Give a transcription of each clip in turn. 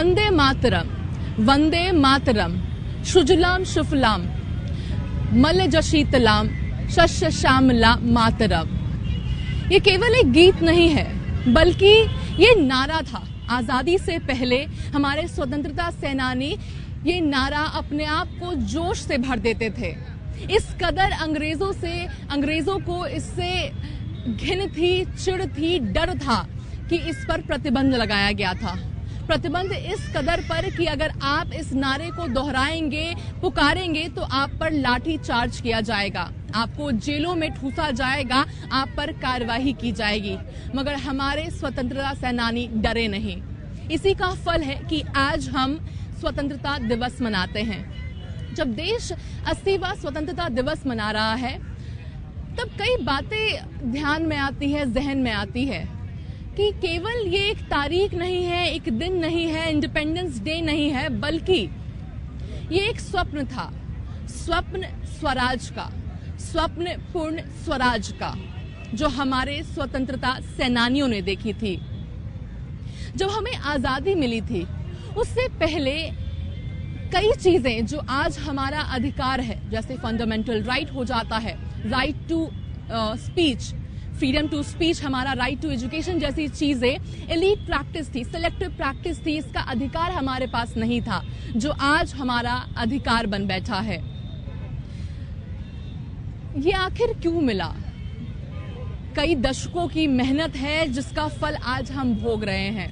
वंदे मातरम शुजलाम शुफलाम मलयजशीतलाम शस्य श्यामला मातरम। ये केवल एक गीत नहीं है, बल्कि ये नारा था। आजादी से पहले हमारे स्वतंत्रता सेनानी ये नारा अपने आप को जोश से भर देते थे। इस कदर अंग्रेजों को इससे घिन थी, चिढ़ थी, डर था कि इस पर प्रतिबंध लगाया गया था। प्रतिबंध इस कदर पर कि अगर आप इस नारे को दोहराएंगे, पुकारेंगे तो आप पर लाठी चार्ज किया जाएगा, आपको जेलों में ठूसा जाएगा, आप पर कार्रवाई की जाएगी। मगर हमारे स्वतंत्रता सेनानी डरे नहीं। इसी का फल है कि आज हम स्वतंत्रता दिवस मनाते हैं। जब देश 80वां स्वतंत्रता दिवस मना रहा है, तब कई बातें ध्यान में आती है, जहन में आती है कि केवल ये एक तारीख नहीं है, एक दिन नहीं है, इंडिपेंडेंस डे नहीं है, बल्कि ये एक स्वप्न था। स्वप्न स्वराज का, स्वप्न पूर्ण स्वराज का, जो हमारे स्वतंत्रता सेनानियों ने देखी थी। जब हमें आजादी मिली थी, उससे पहले कई चीजें जो आज हमारा अधिकार है, जैसे फंडामेंटल राइट हो जाता है, right to speech, freedom to speech, हमारा राइट टू एजुकेशन जैसी चीजें एलीट प्रैक्टिस थी, सिलेक्टिव प्रैक्टिस थी। इसका अधिकार हमारे पास नहीं था, जो आज हमारा अधिकार बन बैठा है। ये आखिर क्यों मिला? कई दशकों की मेहनत है जिसका फल आज हम भोग रहे हैं।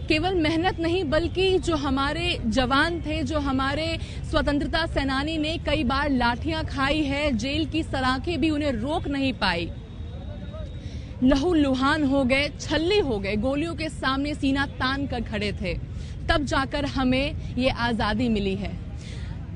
केवल मेहनत नहीं, बल्कि जो हमारे जवान थे, जो हमारे स्वतंत्रता सेनानी ने कई बार लाठियां खाई है, जेल की सलाखें भी उन्हें रोक नहीं पाई, लहू लुहान हो गए, छल्ले हो गए, गोलियों के सामने सीना तान कर खड़े थे। तब जाकर हमें ये आजादी मिली है।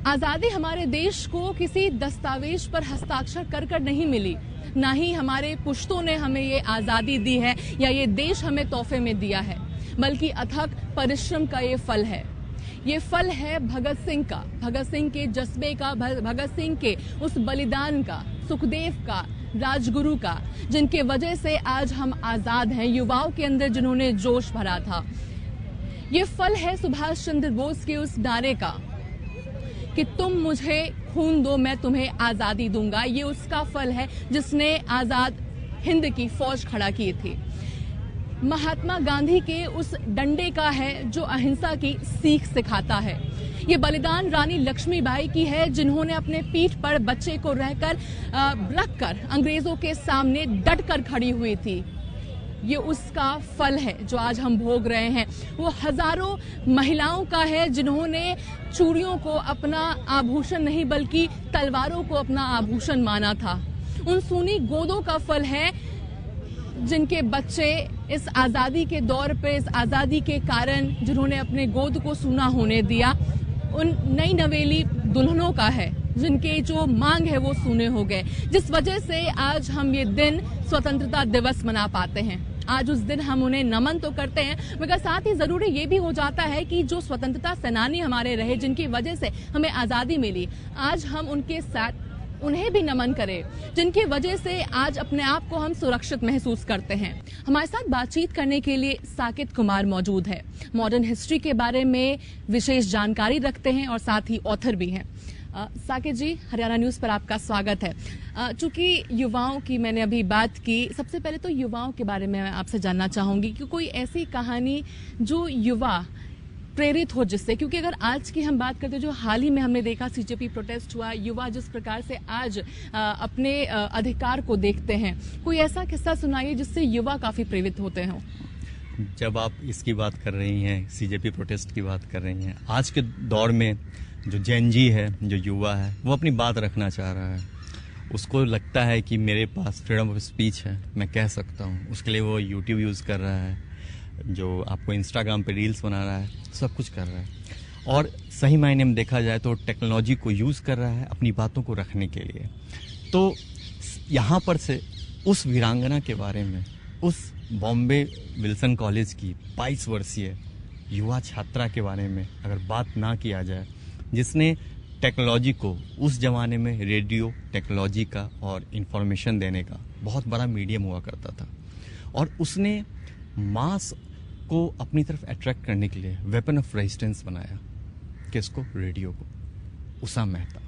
आजादी हमारे देश को किसी दस्तावेज पर हस्ताक्षर कर कर नहीं मिली, ना ही हमारे पुश्तों ने हमें ये आजादी दी है या ये देश हमें तोहफे में दिया है, बल्कि अथक परिश्रम का ये फल है। ये फल है भगत सिंह का, भगत सिंह के जज्बे का, भगत सिंह के उस बलिदान का, सुखदेव का, राजगुरु का, जिनके वजह से आज हम आजाद हैं। युवाओं के अंदर जिन्होंने जोश भरा था। ये फल है सुभाष चंद्र बोस के उस नारे का कि तुम मुझे खून दो, मैं तुम्हें आजादी दूंगा। ये उसका फल है जिसने आजाद हिंद की फौज खड़ा की थी। महात्मा गांधी के उस डंडे का है जो अहिंसा की सीख सिखाता है। ये बलिदान रानी लक्ष्मीबाई की है, जिन्होंने अपने पीठ पर बच्चे को रखकर अंग्रेजों के सामने डटकर खड़ी हुई थी। ये उसका फल है जो आज हम भोग रहे हैं। वो हजारों महिलाओं का है जिन्होंने चूड़ियों को अपना आभूषण नहीं, बल्कि तलवारों को अपना आभूषण माना था। उन सूनी गोदों का फल है जिनके बच्चे इस आजादी के दौर पे, इस आजादी के कारण जिन्होंने अपने गोद को सूना होने दिया। उन नई नवेली दुल्हनों का है जिनके जो मांग है वो सूने हो गए, जिस वजह से आज हम ये दिन स्वतंत्रता दिवस मना पाते हैं। आज उस दिन हम उन्हें नमन तो करते हैं, मगर साथ ही जरूरी ये भी हो जाता है कि जो स्वतंत्रता सेनानी हमारे रहे, जिनकी वजह से हमें आजादी मिली, आज हम उनके साथ उन्हें भी नमन करें, जिनकी वजह से आज अपने आप को हम सुरक्षित महसूस करते हैं। हमारे साथ बातचीत करने के लिए साकेत कुमार मौजूद है। मॉडर्न हिस्ट्री के बारे में विशेष जानकारी रखते हैं और साथ ही ऑथर भी हैं। साकेत जी, हरियाणा न्यूज पर आपका स्वागत है। चूंकि युवाओं की मैंने अभी बात की, सबसे पहले तो युवाओं के बारे में मैं आपसे जानना चाहूंगी कि कोई ऐसी कहानी जो युवा प्रेरित हो जिससे, क्योंकि अगर आज की हम बात करते हैं, जो हाल ही में हमने देखा सीजेपी प्रोटेस्ट हुआ, युवा जिस प्रकार से आज अपने अधिकार को देखते हैं, कोई ऐसा किस्सा सुनाइए जिससे युवा काफी प्रेरित होते हों। जब आप इसकी बात कर रही हैं, सीजेपी प्रोटेस्ट की बात कर रही हैं, आज के दौर में जो जेन जी है, जो युवा है, वो अपनी बात रखना चाह रहा है। उसको लगता है कि मेरे पास फ्रीडम ऑफ स्पीच है, मैं कह सकता हूँ। उसके लिए वो यूट्यूब यूज़ कर रहा है, जो आपको इंस्टाग्राम पे रील्स बना रहा है, सब कुछ कर रहा है। और सही मायने में देखा जाए तो टेक्नोलॉजी को यूज़ कर रहा है अपनी बातों को रखने के लिए। तो यहाँ पर से उस वीरांगना के बारे में, उस बॉम्बे विल्सन कॉलेज की 22 वर्षीय युवा छात्रा के बारे में अगर बात ना किया जाए, जिसने टेक्नोलॉजी को, उस ज़माने में रेडियो टेक्नोलॉजी का और इन्फॉर्मेशन देने का बहुत बड़ा मीडियम हुआ करता था, और उसने मास को अपनी तरफ अट्रैक्ट करने के लिए वेपन ऑफ रेजिस्टेंस बनाया। किसको? रेडियो को। उषा मेहता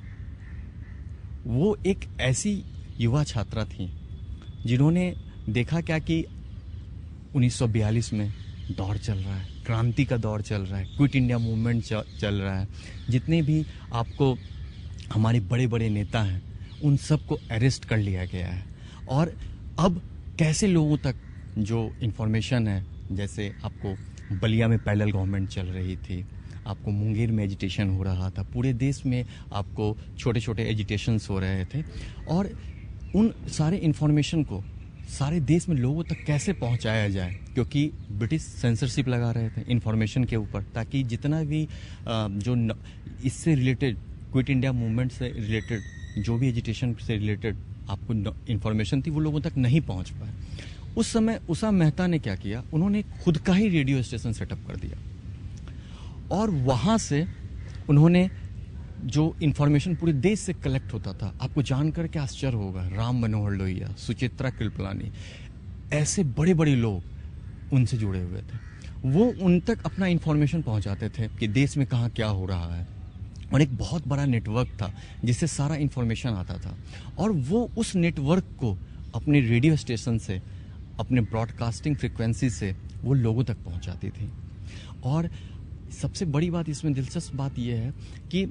वो एक ऐसी युवा छात्रा थी जिन्होंने देखा क्या कि 1942 में दौर चल रहा है, क्रांति का दौर चल रहा है, क्विट इंडिया मूवमेंट चल रहा है, जितने भी आपको हमारे बड़े बड़े नेता हैं उन सबको अरेस्ट कर लिया गया है। और अब कैसे लोगों तक जो इन्फॉर्मेशन है, जैसे आपको बलिया में पैरेलल गवर्नमेंट चल रही थी, आपको मुंगेर में एजिटेशन हो रहा था, पूरे देश में आपको छोटे छोटे एजिटेशंस हो रहे थे, और उन सारे इन्फॉर्मेशन को सारे देश में लोगों तक कैसे पहुंचाया जाए, क्योंकि ब्रिटिश सेंसरशिप लगा रहे थे इन्फॉर्मेशन के ऊपर, ताकि जितना भी जो इससे रिलेटेड क्विट इंडिया मूवमेंट से रिलेटेड जो भी एजिटेशन से रिलेटेड आपको इन्फॉर्मेशन थी वो लोगों तक नहीं पहुंच पाए। उस समय उषा मेहता ने क्या किया, उन्होंने खुद का ही रेडियो स्टेशन सेटअप कर दिया और वहां से उन्होंने जो इन्फॉर्मेशन पूरे देश से कलेक्ट होता था, आपको जानकर के आश्चर्य होगा, राम मनोहर लोहिया, सुचित्रा कृपलानी, ऐसे बड़े बड़े लोग उनसे जुड़े हुए थे। वो उन तक अपना इन्फॉर्मेशन पहुंचाते थे कि देश में कहाँ क्या हो रहा है, और एक बहुत बड़ा नेटवर्क था जिससे सारा इन्फॉर्मेशन आता था, और वो उस नेटवर्क को अपने रेडियो स्टेशन से, अपने ब्रॉडकास्टिंग फ्रिक्वेंसी से वो लोगों तक पहुंचाती थी। और सबसे बड़ी बात इसमें दिलचस्प बात यह है कि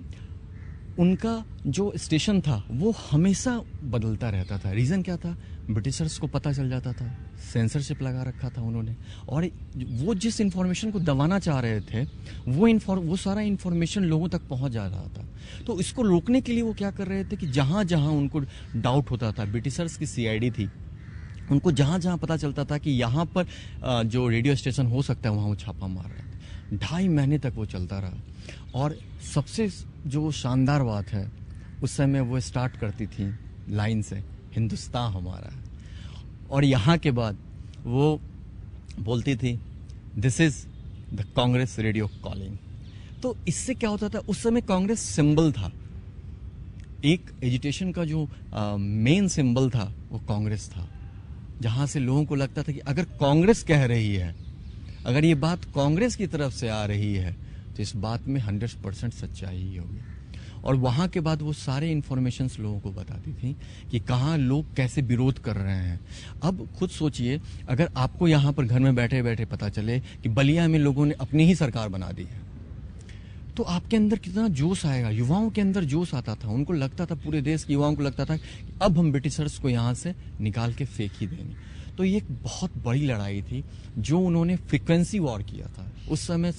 उनका जो स्टेशन था वो हमेशा बदलता रहता था। रीज़न क्या था? ब्रिटिशर्स को पता चल जाता था, सेंसरशिप लगा रखा था उन्होंने, और वो जिस इन्फॉर्मेशन को दबाना चाह रहे थे वो सारा इन्फॉर्मेशन लोगों तक पहुंच जा रहा था। तो इसको रोकने के लिए वो क्या कर रहे थे कि जहाँ जहाँ उनको डाउट होता था, ब्रिटिशर्स की CID थी, उनको जहाँ जहाँ पता चलता था कि यहाँ पर जो रेडियो स्टेशन हो सकता है वहाँ वो छापा मार रहे थे। 2.5 महीने तक वो चलता रहा। और सबसे जो शानदार बात है, उस समय वो स्टार्ट करती थी लाइन से, हिंदुस्तान हमारा, और यहाँ के बाद वो बोलती थी this is the Congress radio calling. तो इससे क्या होता था, उस समय कांग्रेस सिंबल था, एक एजिटेशन का जो मेन सिंबल था वो कांग्रेस था, जहाँ से लोगों को लगता था कि अगर कांग्रेस कह रही है, अगर ये बात कांग्रेस की तरफ से आ रही है, तो इस बात में 100% सच्चाई ही होगी। और वहाँ के बाद वो सारे इन्फॉर्मेशंस लोगों को बताती थी कि कहाँ लोग कैसे विरोध कर रहे हैं। अब खुद सोचिए, अगर आपको यहाँ पर घर में बैठे बैठे पता चले कि बलिया में लोगों ने अपनी ही सरकार बना दी है, तो आपके अंदर कितना जोश आएगा। युवाओं के अंदर जोश आता था, उनको लगता था, पूरे देश के युवाओं को लगता था कि अब हम ब्रिटिशर्स को यहाँ से निकाल के फेंक ही देंगे। तो ये एक बहुत बड़ी लड़ाई थी जो उन्होंने फ्रीक्वेंसी वॉर किया था। उस समय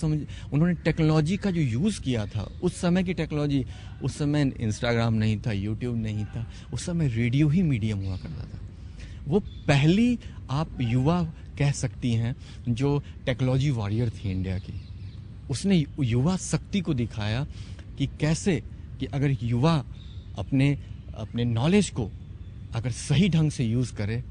उन्होंने टेक्नोलॉजी का जो यूज़ किया था, उस समय की टेक्नोलॉजी, उस समय इंस्टाग्राम नहीं था, यूट्यूब नहीं था, उस समय रेडियो ही मीडियम हुआ करता था। वो पहली आप युवा कह सकती हैं जो टेक्नोलॉजी वॉरियर थी इंडिया की। उसने युवा शक्ति को दिखाया कि कैसे कि अगर युवा अपने नॉलेज को अगर सही ढंग से यूज़ करे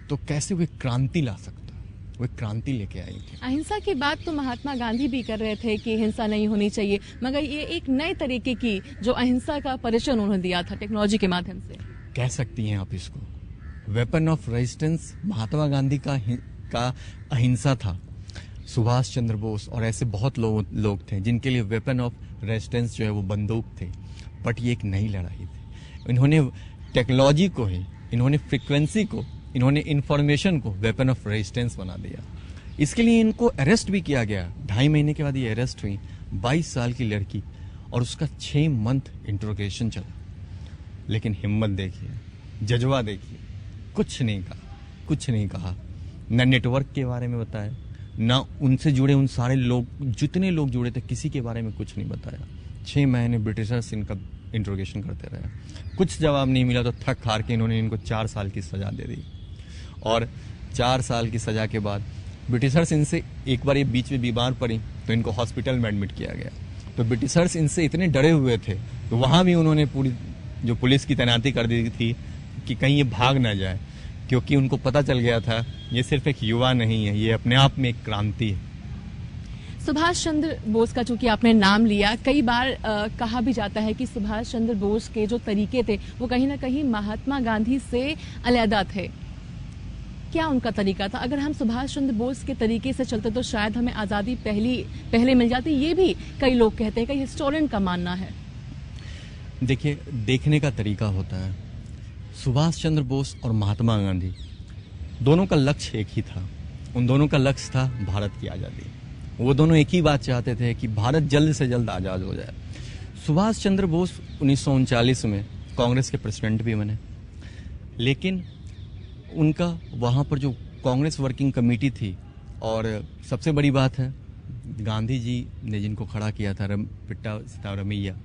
तो कैसे वो क्रांति ला सकता है। वो क्रांति लेके आई थी। अहिंसा की बात तो महात्मा गांधी भी कर रहे थे कि हिंसा नहीं होनी चाहिए, मगर ये एक नए तरीके की जो अहिंसा का परिचय उन्होंने दिया था टेक्नोलॉजी के माध्यम से। कह सकती हैं आप इसको weapon of resistance. Mahatma Gandhi का अहिंसा था। सुभाष चंद्र बोस और ऐसे बहुत लोग थे जिनके लिए वेपन ऑफ रेजिस्टेंस जो है वो बंदूक थे। बट ये एक नई लड़ाई थी। इन्होंने टेक्नोलॉजी को ही, इन्होंने फ्रिक्वेंसी को, इन्होंने इंफॉर्मेशन को वेपन ऑफ रेजिस्टेंस बना दिया। इसके लिए इनको अरेस्ट भी किया गया। 2.5 महीने के बाद ये अरेस्ट हुई, 22 साल की लड़की, और उसका 6 मंथ इंट्रोगेशन चला। लेकिन हिम्मत देखिए, जज्बा देखिए, कुछ नहीं कहा। न नेटवर्क के बारे में बताया, ना उनसे जुड़े उन सारे लोग, जितने लोग जुड़े थे, किसी के बारे में कुछ नहीं बताया। 6 महीने ब्रिटिशर्स इनका इंट्रोगेशन करते रहे। कुछ जवाब नहीं मिला तो थक हार के इन्होंने इनको 4 साल की सजा दे दी। और 4 साल की सजा के बाद ब्रिटिशर्स इनसे एक बार ये बीच में बीमार पड़ी तो इनको हॉस्पिटल में एडमिट किया गया। तो ब्रिटिशर्स इनसे इतने डरे हुए थे तो वहाँ भी उन्होंने पूरी जो पुलिस की तैनाती कर दी थी कि कहीं ये भाग ना जाए, क्योंकि उनको पता चल गया था ये सिर्फ एक युवा नहीं है, ये अपने आप में एक क्रांति है। सुभाष चंद्र बोस का चूंकि आपने नाम लिया, कई बार कहा भी जाता है कि सुभाष चंद्र बोस के जो तरीके थे वो कहीं ना कहीं महात्मा गांधी से अलग थे। क्या उनका तरीका था? अगर हम सुभाष चंद्र बोस के तरीके से चलते तो शायद हमें आज़ादी पहले मिल जाती, ये भी कई लोग कहते हैं, कई हिस्टोरियन का मानना है। देखिए, देखने का तरीका होता है। सुभाष चंद्र बोस और महात्मा गांधी दोनों का लक्ष्य एक ही था। उन दोनों का लक्ष्य था भारत की आज़ादी। वो दोनों एक ही बात चाहते थे कि भारत जल्द से जल्द आज़ाद हो जाए। सुभाष चंद्र बोस 1939 में कांग्रेस के प्रेसिडेंट भी बने, लेकिन उनका वहाँ पर जो कांग्रेस वर्किंग कमेटी थी, और सबसे बड़ी बात है गांधी जी ने जिनको खड़ा किया था, पिट्टा सीतारमैया,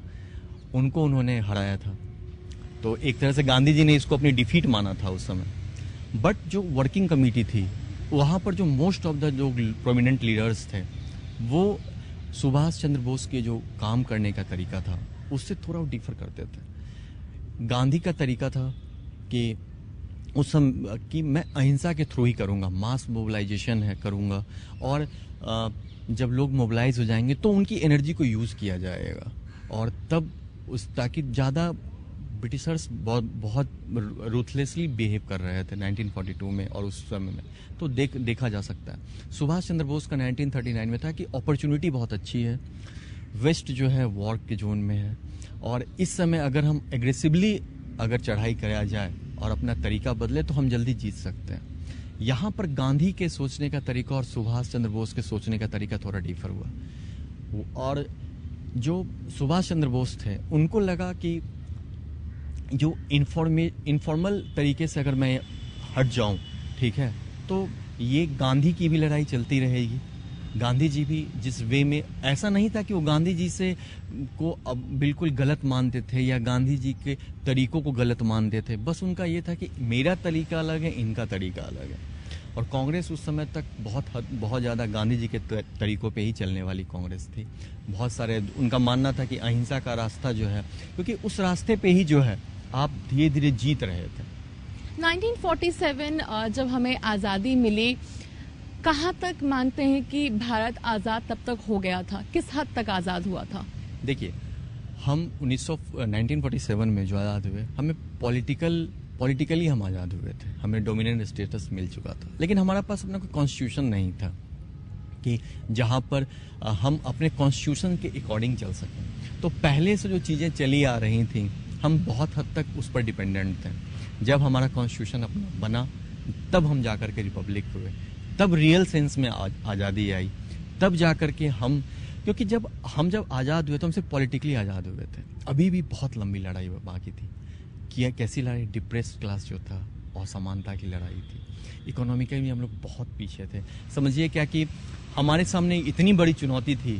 उनको उन्होंने हराया था। तो एक तरह से गांधी जी ने इसको अपनी डिफीट माना था उस समय। बट जो वर्किंग कमेटी थी, वहाँ पर जो मोस्ट ऑफ द जो प्रोमिनेंट लीडर्स थे, वो सुभाष चंद्र बोस के जो काम करने का तरीका था उससे थोड़ा डिफर करते थे। गांधी का तरीका था कि उस समय कि मैं अहिंसा के थ्रू ही करूँगा, मास मोबिलाइजेशन है करूँगा, और जब लोग मोबिलाइज हो जाएंगे तो उनकी एनर्जी को यूज़ किया जाएगा, और तब ताकि ज़्यादा ब्रिटिशर्स बहुत रूथलेसली बिहेव कर रहे थे 1942 में और उस समय में, तो देखा जा सकता है। सुभाष चंद्र बोस का 1939 में था कि अपॉर्चुनिटी बहुत अच्छी है, वेस्ट जो है वॉर के जोन में है, और इस समय अगर हम एग्रेसिवली अगर चढ़ाई कराया जाए और अपना तरीका बदले तो हम जल्दी जीत सकते हैं। यहाँ पर गांधी के सोचने का तरीका और सुभाष चंद्र बोस के सोचने का तरीका थोड़ा डिफर हुआ। और जो सुभाष चंद्र बोस थे, उनको लगा कि जो इनफॉर्मल तरीके से अगर मैं हट जाऊं, ठीक है, तो ये गांधी की भी लड़ाई चलती रहेगी। गांधी जी भी जिस वे में, ऐसा नहीं था कि वो गांधी जी से को अब बिल्कुल गलत मानते थे या गांधी जी के तरीकों को गलत मानते थे, बस उनका ये था कि मेरा तरीका अलग है, इनका तरीका अलग है। और कांग्रेस उस समय तक बहुत ज़्यादा गांधी जी के तरीकों पे ही चलने वाली कांग्रेस थी। बहुत सारे उनका मानना था कि अहिंसा का रास्ता जो है, क्योंकि उस रास्ते पे ही जो है आप धीरे धीरे जीत रहे थे। 1947 जब हमें आज़ादी मिली, कहाँ तक मानते हैं कि भारत आज़ाद तब तक हो गया था? किस हद तक आज़ाद हुआ था? देखिए, हम 1947 में जो आज़ाद हुए, हमें पॉलिटिकली हम आज़ाद हुए थे, हमें डोमिनेंट स्टेटस मिल चुका था, लेकिन हमारा पास अपना कोई कॉन्स्टिट्यूशन नहीं था कि जहाँ पर हम अपने कॉन्स्टिट्यूशन के अकॉर्डिंग चल सकें। तो पहले से जो चीज़ें चली आ रही थी, हम बहुत हद तक उस पर डिपेंडेंट थे। जब हमारा कॉन्स्टिट्यूशन अपना बना, तब हम जाकर के रिपब्लिक हुए, तब रियल सेंस में आज़ादी आई, तब जाकर के हम, क्योंकि जब आज़ाद हुए तो हमसे पॉलिटिकली आज़ाद हुए थे। अभी भी बहुत लंबी लड़ाई बाकी थी। कैसी लड़ाई? डिप्रेस्ड क्लास जो था, असमानता की लड़ाई थी। इकोनॉमिकली हम लोग बहुत पीछे थे। समझिए क्या कि हमारे सामने इतनी बड़ी चुनौती थी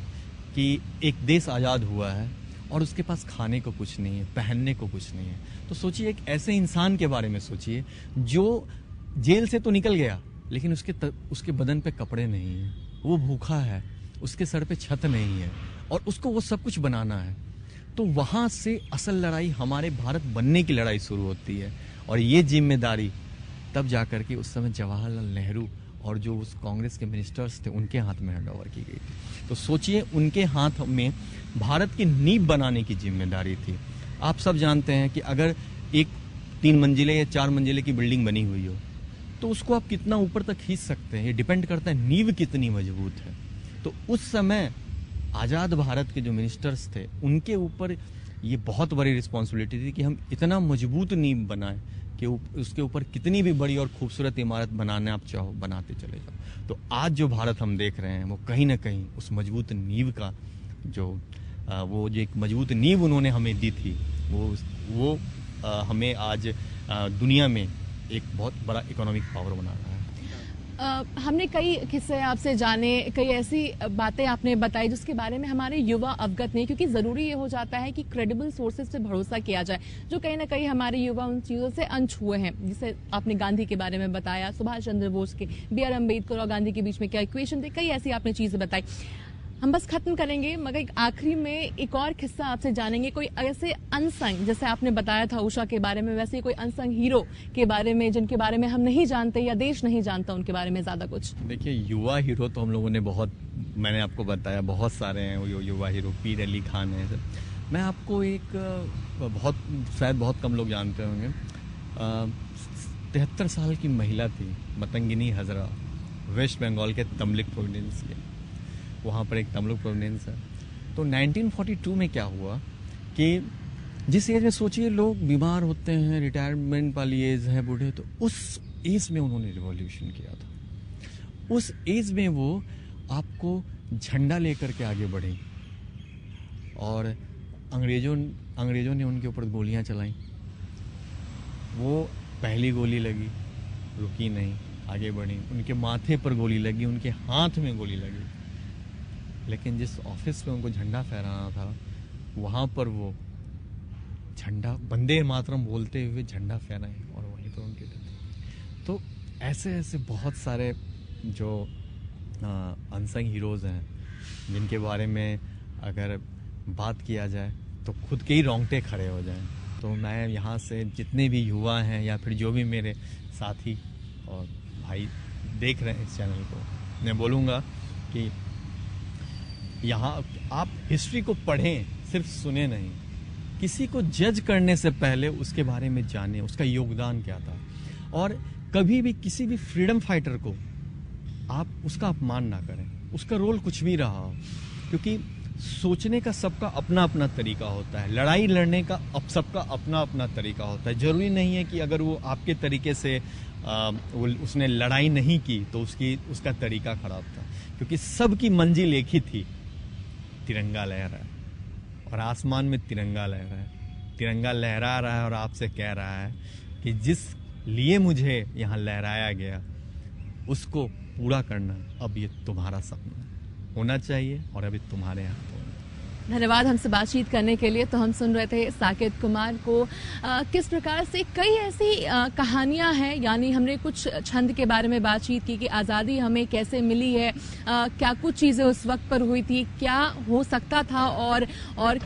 कि एक देश आज़ाद हुआ है और उसके पास खाने को कुछ नहीं है, पहनने को कुछ नहीं है। तो सोचिए, एक ऐसे इंसान के बारे में सोचिए जो जेल से तो निकल गया, लेकिन उसके बदन पे कपड़े नहीं है, वो भूखा है, उसके सर पे छत नहीं है, और उसको वो सब कुछ बनाना है। तो वहाँ से असल लड़ाई, हमारे भारत बनने की लड़ाई शुरू होती है। और ये जिम्मेदारी तब जाकर के उस समय जवाहरलाल नेहरू और जो उस कांग्रेस के मिनिस्टर्स थे, उनके हाथ में हैंड ओवर की गई थी। तो सोचिए, उनके हाथ में भारत की नींव बनाने की जिम्मेदारी थी। आप सब जानते हैं कि अगर एक 3 मंजिले या 4 मंजिले की बिल्डिंग बनी हुई हो, तो उसको आप कितना ऊपर तक खींच सकते हैं, ये डिपेंड करता है नींव कितनी मजबूत है। तो उस समय आज़ाद भारत के जो मिनिस्टर्स थे, उनके ऊपर ये बहुत बड़ी रिस्पॉन्सिबिलिटी थी कि हम इतना मजबूत नींव बनाएं कि उसके ऊपर कितनी भी बड़ी और खूबसूरत इमारत बनाने आप चाहो, बनाते चले जाओ। तो आज जो भारत हम देख रहे हैं, वो कहीं ना कहीं उस मजबूत नींव का वो जो एक मजबूत नींव उन्होंने हमें दी थी, वो हमें आज दुनिया में एक बहुत बड़ा इकोनॉमिक पावर बना रहा है। हमने कई किस्से आपसे जाने, कई ऐसी बातें आपने बताई जिसके बारे में हमारे युवा अवगत नहीं, क्योंकि ज़रूरी ये हो जाता है कि क्रेडिबल सोर्सेज पे भरोसा किया जाए, जो कहीं ना कहीं हमारे युवा उन चीज़ों से अनछुए हैं। जैसे आपने गांधी के बारे में बताया, सुभाष चंद्र बोस के, B.R. अम्बेडकर और गांधी के बीच में क्या इक्वेशन थी, कई ऐसी आपने चीज़ें बताई। हम बस खत्म करेंगे, मगर एक आखिरी में एक और किस्सा आपसे जानेंगे। कोई ऐसे अनसंग, जैसे आपने बताया था उषा के बारे में, वैसे कोई अनसंग हीरो के बारे में जिनके बारे में हम नहीं जानते या देश नहीं जानता उनके बारे में ज़्यादा कुछ? देखिए, युवा हीरो तो हम लोगों ने मैंने आपको बताया, बहुत सारे हैं वो युवा हीरो। पीर अली खान है। मैं आपको एक शायद बहुत कम लोग जानते होंगे, 73 साल की महिला थी, मतंगिनी हजरा, वेस्ट बंगाल के तमलिक प्रोविंस के, वहाँ पर एक तमलिक प्रोविंस है। तो 1942 में क्या हुआ कि जिस एज में सोचिए लोग बीमार होते हैं, रिटायरमेंट वाली एज है, बूढ़े, तो उस एज में उन्होंने रिवॉल्यूशन किया था। उस एज में वो आपको झंडा लेकर के आगे बढ़े और अंग्रेजों ने उनके ऊपर गोलियां चलाई। वो पहली गोली लगी, रुकी नहीं, आगे बढ़ी, उनके माथे पर गोली लगी, उनके हाथ में गोली लगी, लेकिन जिस ऑफिस में उनको झंडा फहराना था वहाँ पर वो झंडा वंदे मातरम बोलते हुए झंडा फहराए और वहीं पर उनके डेथ। तो ऐसे ऐसे बहुत सारे जो अनसंग हीरोज़ हैं जिनके बारे में अगर बात किया जाए तो खुद के ही रोंगटे खड़े हो जाएं। तो मैं यहाँ से जितने भी युवा हैं या फिर जो भी मेरे साथी और भाई देख रहे हैं इस चैनल को, मैं बोलूँगा कि यहाँ आप हिस्ट्री को पढ़ें, सिर्फ सुने नहीं। किसी को जज करने से पहले उसके बारे में जानें, उसका योगदान क्या था। और कभी भी किसी भी फ्रीडम फाइटर को आप उसका अपमान ना करें, उसका रोल कुछ भी रहा हो, क्योंकि सोचने का सबका अपना अपना तरीका होता है, लड़ाई लड़ने का अब सबका अपना अपना तरीका होता है। जरूरी नहीं है कि अगर वो आपके तरीके से उसने लड़ाई नहीं की तो उसका तरीका खराब था, क्योंकि सबकी मंजिल एक ही थी, तिरंगा लहरा है और आसमान में तिरंगा लहरा है। तिरंगा लहरा रहा है और आपसे कह रहा है कि जिस लिए मुझे यहाँ लहराया गया उसको पूरा करना अब ये तुम्हारा सपना होना चाहिए और अभी तुम्हारे हाथ होना। धन्यवाद हमसे बातचीत करने के लिए। तो हम सुन रहे थे साकेत कुमार को, किस प्रकार से कई ऐसी कहानियां हैं, यानी हमने कुछ छंद के बारे में बातचीत की कि आज़ादी हमें कैसे मिली है, क्या कुछ चीज़ें उस वक्त पर हुई थी, क्या हो सकता था, और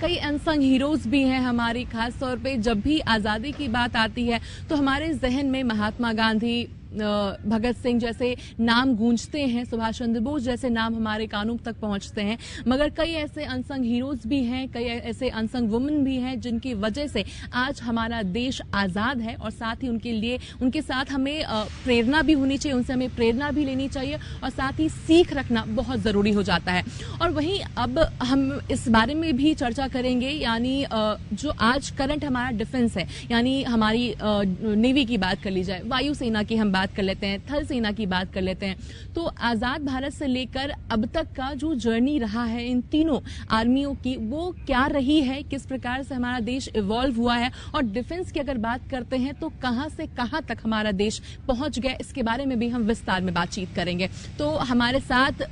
कई अनसंग हीरोज़ भी हैं हमारी। खास तौर पे जब भी आज़ादी की बात आती है तो हमारे जहन में महात्मा गांधी, भगत सिंह जैसे नाम गूंजते हैं, सुभाष चंद्र बोस जैसे नाम हमारे कानों तक पहुंचते हैं, मगर कई ऐसे अनसंग हीरोज भी हैं, कई ऐसे अनसंग वुमेन भी हैं जिनकी वजह से आज हमारा देश आज़ाद है। और साथ ही उनके साथ हमें प्रेरणा भी होनी चाहिए, उनसे हमें प्रेरणा भी लेनी चाहिए और साथ ही सीख रखना बहुत ज़रूरी हो जाता है। और वहीं अब हम इस बारे में भी चर्चा करेंगे, यानी जो आज करंट हमारा डिफेंस है, यानी हमारी नेवी की बात कर ली जाए, वायुसेना की हम बात कर लेते हैं, थल सेना की बात कर लेते हैं, तो आजाद भारत से लेकर अब तक का जो जर्नी रहा है इन तीनों आर्मियों की, वो क्या रही है, किस प्रकार से हमारा देश इवॉल्व हुआ है, और डिफेंस की अगर बात करते हैं तो कहां से कहां तक हमारा देश पहुंच गया, इसके बारे में भी हम विस्तार में बातचीत करेंगे। तो हमारे साथ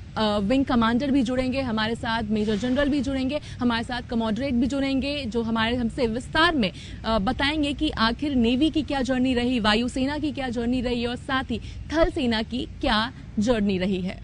विंग कमांडर भी जुड़ेंगे, हमारे साथ मेजर जनरल भी जुड़ेंगे, हमारे साथ कमोडरेट भी जुड़ेंगे, जो हमारे हमसे विस्तार में बताएंगे कि आखिर नेवी की क्या जर्नी रही, वायुसेना की क्या जर्नी रही और साथ ही थल सेना की क्या जर्नी रही है।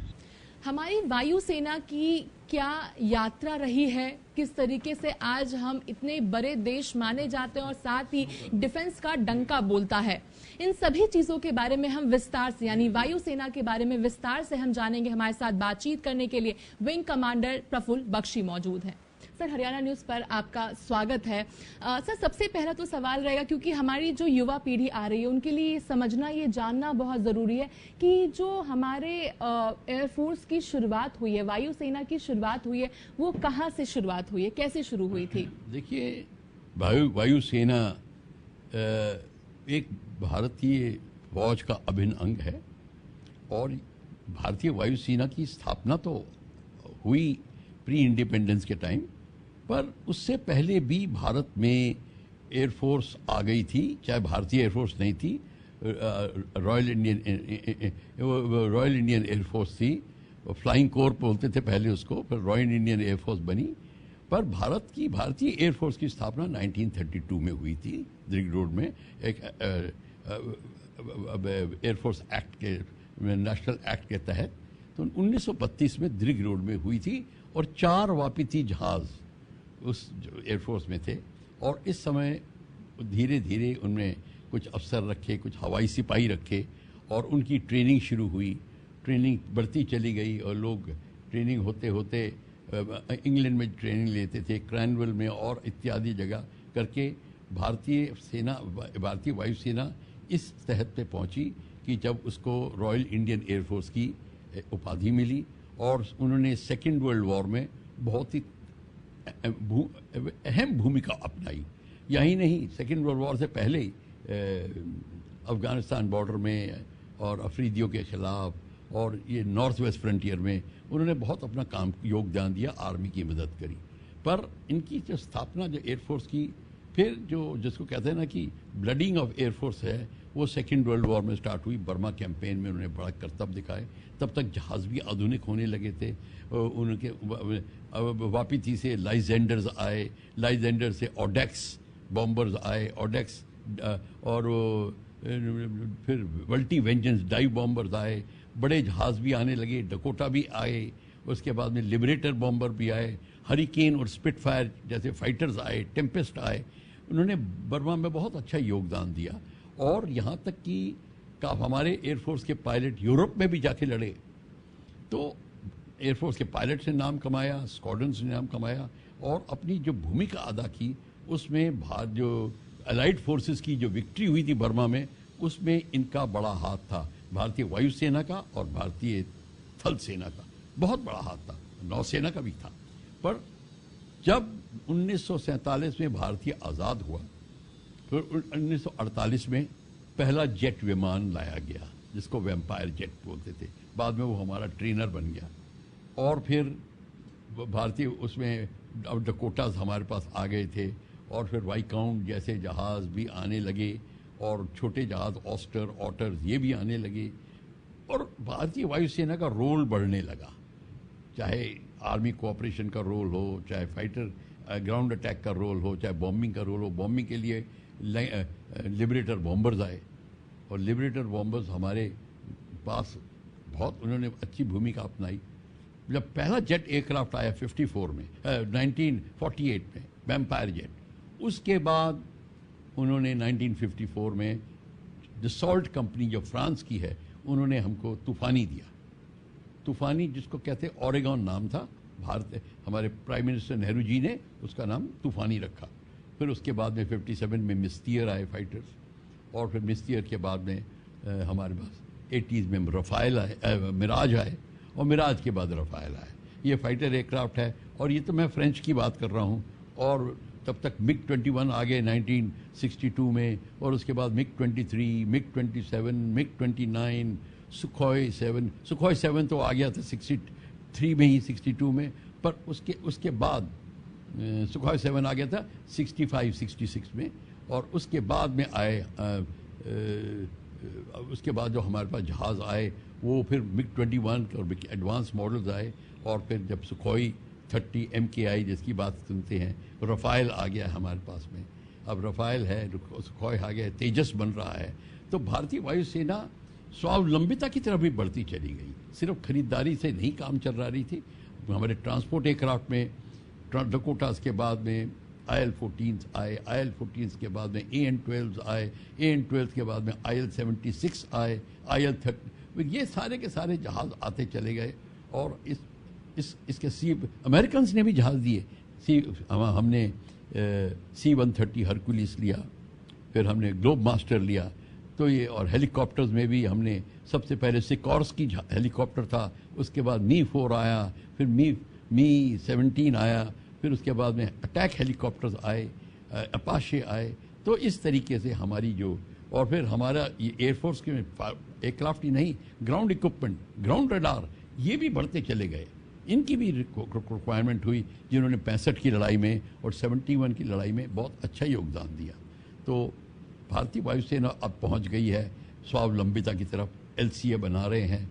हमारी वायुसेना की क्या यात्रा रही है, किस तरीके से आज हम इतने बड़े देश माने जाते हैं और साथ ही डिफेंस का डंका बोलता है, इन सभी चीजों के बारे में हम विस्तार से, यानी वायुसेना के बारे में विस्तार से हम जानेंगे। हमारे साथ बातचीत करने के लिए विंग कमांडर प्रफुल्ल बख्शी मौजूद हैं। सर, हरियाणा न्यूज पर आपका स्वागत है। सर, सबसे पहला तो सवाल रहेगा, क्योंकि हमारी जो युवा पीढ़ी आ रही है उनके लिए समझना, ये जानना बहुत जरूरी है कि जो हमारे एयरफोर्स की शुरुआत हुई है, वायुसेना की शुरुआत हुई है, वो कहाँ से शुरुआत हुई है, कैसे शुरू हुई थी? देखिए, वायुसेना एक भारतीय फौज का अभिन्न अंग है और भारतीय वायुसेना की स्थापना तो हुई प्री इंडिपेंडेंस के टाइम, पर उससे पहले भी भारत में एयरफोर्स आ गई थी, चाहे भारतीय एयरफोर्स नहीं थी, रॉयल इंडियन एयरफोर्स थी, फ्लाइंग कोर बोलते थे पहले उसको, फिर रॉयल इंडियन एयरफोर्स बनी। पर भारतीय एयरफोर्स की स्थापना 1932 में हुई थी, द्रिग रोड में एक एयरफोर्स एक्ट के, नेशनल एक्ट के तहत। तो 1932 में द्रिग रोड में हुई थी और 4 वापसी जहाज़ उस एयरफोर्स में थे। और इस समय धीरे धीरे उनमें कुछ अफसर रखे, कुछ हवाई सिपाही रखे और उनकी ट्रेनिंग शुरू हुई। ट्रेनिंग बढ़ती चली गई और लोग ट्रेनिंग होते होते इंग्लैंड में ट्रेनिंग लेते थे, क्रैनवेल में और इत्यादि जगह करके भारतीय वायुसेना इस तहत पे पहुंची कि जब उसको रॉयल इंडियन एयरफोर्स की उपाधि मिली और उन्होंने सेकेंड वर्ल्ड वॉर में बहुत ही अहम भूमिका अपनाई। यही नहीं, सेकेंड वर्ल्ड वॉर से पहले ही अफ़गानिस्तान बॉर्डर में और अफरीदियों के ख़िलाफ़ और ये नॉर्थ वेस्ट फ्रंटियर में उन्होंने बहुत अपना काम योगदान दिया, आर्मी की मदद करी। पर इनकी जो स्थापना जो एयरफोर्स की, फिर जो जिसको कहते हैं ना कि ब्लडिंग ऑफ एयरफोर्स है, वो सेकेंड वर्ल्ड वॉर में स्टार्ट हुई। बर्मा कैंपेन में उन्होंने बड़ा करतब दिखाए। तब तक जहाज़ भी आधुनिक होने लगे थे। उनके वापसी से लाइजेंडर्स आए, लाइजेंडर से ओडेक्स बॉम्बर्स आए, ओडेक्स और फिर वल्टी वेंजेंस डाइव बॉम्बर्स आए, बड़े जहाज़ भी आने लगे, डकोटा भी आए, उसके बाद में लिबरेटर बॉम्बर भी आए, हरिकेन और स्पिटफायर जैसे फाइटर्स आए, टेम्पेस्ट आए। उन्होंने बर्मा में बहुत अच्छा योगदान दिया और यहाँ तक कि हमारे एयरफोर्स के पायलट यूरोप में भी जाके लड़े। तो एयरफोर्स के पायलट से नाम कमाया, स्क्वाड्रन से नाम कमाया और अपनी जो भूमिका अदा की उसमें जो अलाइड फोर्सेस की जो विक्ट्री हुई थी बर्मा में, उसमें इनका बड़ा हाथ था। भारतीय वायुसेना का और भारतीय थल सेना का बहुत बड़ा हाथ था, नौसेना का भी था। पर जब 1947 में भारतीय आज़ाद हुआ, फिर 1948 में पहला जेट विमान लाया गया जिसको वैम्पायर जेट बोलते थे। बाद में वो हमारा ट्रेनर बन गया और फिर भारतीय उसमें अब डकोटास हमारे पास आ गए थे और फिर वाइकाउंट जैसे जहाज़ भी आने लगे और छोटे जहाज़ ऑस्टर, ऑटर्स ये भी आने लगे और भारतीय वायुसेना का रोल बढ़ने लगा। चाहे आर्मी कोऑपरेशन का रोल हो, चाहे फाइटर ग्राउंड अटैक का रोल हो, चाहे बॉम्बिंग का रोल हो। बॉम्बिंग के लिए लिबरेटर बॉम्बर्स आए और लिबरेटर बॉम्बर्स हमारे पास बहुत उन्होंने अच्छी भूमिका अपनाई। जब पहला जेट एयरक्राफ्ट आया 54 में 1948 में वैम्पायर जेट, उसके बाद उन्होंने 1954 में दसॉल्ट कंपनी जो फ्रांस की है उन्होंने हमको तूफानी दिया। तूफानी जिसको कहते ओरेगॉन नाम था, भारत हमारे प्राइम मिनिस्टर नेहरू जी ने उसका नाम तूफानी रखा। फिर उसके बाद में 57 में मिस्टियर आए फाइटर्स और फिर मिस्टियर के बाद में हमारे पास 80s में रफ़ाइल आए, मिराज आए और मिराज के बाद रफ़ाइल आए। ये फाइटर एयरक्राफ्ट है और ये तो मैं फ्रेंच की बात कर रहा हूँ। और तब तक मिग 21 आ गए 1962 में और उसके बाद मिग 23, मिग 27, मिग 29, सुखोई 7 तो आ गया था 63 में ही, 62 में। पर उसके बाद सुखोई 7 आ गया था 65-66 में और उसके बाद में आए उसके बाद जो हमारे पास जहाज़ आए वो फिर मिग 21 और एडवांस मॉडल्स आए और फिर जब सुखोई 30 MKI जिसकी बात सुनते हैं, रफ़ाइल आ गया हमारे पास में। अब रफ़ाइल है, सुखोई आ गया, तेजस बन रहा है। तो भारतीय वायुसेना स्वावलंबिता की तरफ भी बढ़ती चली गई। सिर्फ खरीदारी से नहीं काम चल रही थी। हमारे ट्रांसपोर्ट एयरक्राफ्ट में डकोटास के बाद में IL-14 आए, IL-14 के बाद में AN-12 आए, AN-12 के बाद में IL-76 आए, IL-30, ये सारे के सारे जहाज़ आते चले गए। और इसके अमेरिकन ने भी जहाज़ दिए। हमने C-130 हरकुलिस लिया, फिर हमने ग्लोब मास्टर लिया। तो ये और हेलीकॉप्टर्स में भी हमने सबसे पहले सिकॉर्स्की हेलीकॉप्टर था, उसके बाद मी-4 आया, फिर मी-17 आया, फिर उसके बाद में अटैक हेलीकॉप्टर्स आए, अपाशे आए। तो इस तरीके से हमारी जो और फिर हमारा ये एयरफोर्स के एयरक्राफ्ट ही नहीं, ग्राउंड इक्विपमेंट, ग्राउंड रडार, ये भी बढ़ते चले गए। इनकी भी रिक्वायरमेंट हुई जिन्होंने 65 की लड़ाई में और 71 की लड़ाई में बहुत अच्छा योगदान दिया। तो भारतीय वायुसेना अब पहुंच गई है स्वावलंबिता की तरफ। LCA बना रहे हैं,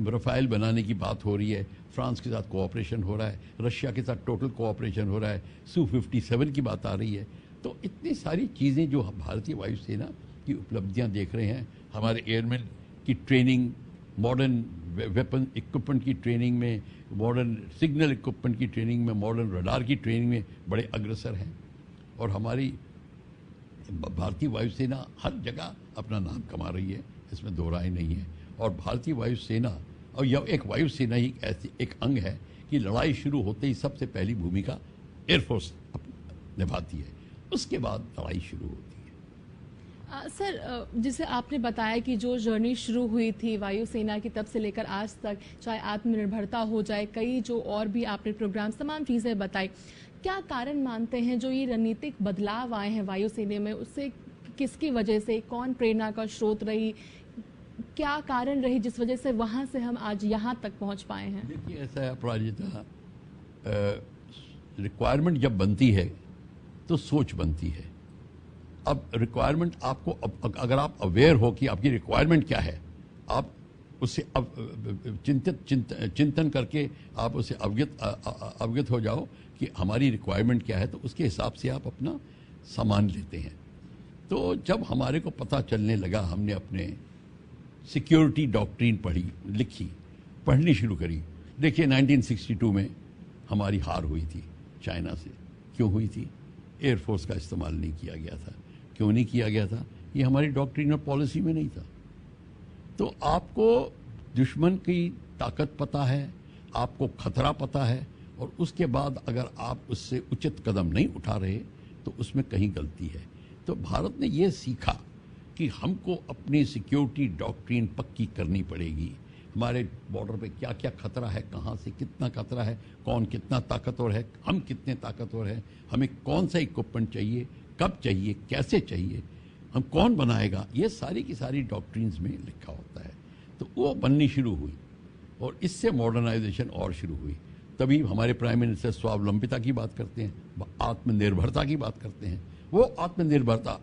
रफ़ाइल बनाने की बात हो रही है, फ्रांस के साथ कोऑपरेशन हो रहा है, रशिया के साथ टोटल कोऑपरेशन हो रहा है, Su-57 की बात आ रही है। तो इतनी सारी चीज़ें जो भारतीय वायुसेना की उपलब्धियां देख रहे हैं, हमारे एयरमैन की ट्रेनिंग, मॉडर्न वेपन इक्विपमेंट की ट्रेनिंग में, मॉडर्न सिग्नल इक्विपमेंट की ट्रेनिंग में, मॉडर्न रडार की ट्रेनिंग में बड़े अग्रसर हैं। और हमारी भारतीय वायुसेना हर जगह अपना नाम कमा रही है, इसमें दो राय नहीं है। और भारतीय वायुसेना और यह एक वायुसेना ही ऐसी एक अंग है कि लड़ाई शुरू होते ही सबसे पहली भूमिका एयरफोर्स निभाती है, उसके बाद लड़ाई शुरू होती है। सर, जैसे आपने बताया कि जो जर्नी शुरू हुई थी वायुसेना की तब से लेकर आज तक, चाहे आत्मनिर्भरता हो जाए, कई जो और भी आपने प्रोग्राम तमाम चीज़ें बताई, क्या कारण मानते हैं जो ये रणनीतिक बदलाव आए हैं वायुसेना में, उससे किसकी वजह से, कौन प्रेरणा का स्रोत रही, क्या कारण रही जिस वजह से वहाँ से हम आज यहाँ तक पहुँच पाए हैं? देखिए, ऐसा है अपराजिता, रिक्वायरमेंट जब बनती है तो सोच बनती है। अब रिक्वायरमेंट आपको, अगर आप अवेयर हो कि आपकी रिक्वायरमेंट क्या है, आप उससे चिंतन करके आप उससे अवगत हो जाओ कि हमारी रिक्वायरमेंट क्या है, तो उसके हिसाब से आप अपना सामान लेते हैं। तो जब हमारे को पता चलने लगा, हमने अपने सिक्योरिटी डॉक्ट्रिन पढ़नी शुरू करी। देखिए, 1962 में हमारी हार हुई थी चाइना से। क्यों हुई थी? एयरफोर्स का इस्तेमाल नहीं किया गया था। क्यों नहीं किया गया था? ये हमारी डॉक्ट्रिन और पॉलिसी में नहीं था। तो आपको दुश्मन की ताकत पता है, आपको खतरा पता है, और उसके बाद अगर आप उससे उचित कदम नहीं उठा रहे तो उसमें कहीं गलती है। तो भारत ने ये सीखा कि हमको अपनी सिक्योरिटी डॉक्ट्रिन पक्की करनी पड़ेगी। हमारे बॉर्डर पे क्या क्या खतरा है, कहाँ से कितना खतरा है, कौन कितना ताकतवर है, हम कितने ताकतवर हैं, हमें कौन सा इक्विपमेंट चाहिए, कब चाहिए, कैसे चाहिए, हम कौन बनाएगा, ये सारी की सारी डॉक्ट्रिन्स में लिखा होता है। तो वो बननी शुरू हुई और इससे मॉडर्नाइजेशन और शुरू हुई। तभी हमारे प्राइम मिनिस्टर स्वावलंबिता की बात करते हैं, आत्मनिर्भरता की बात करते हैं। वो आत्मनिर्भरता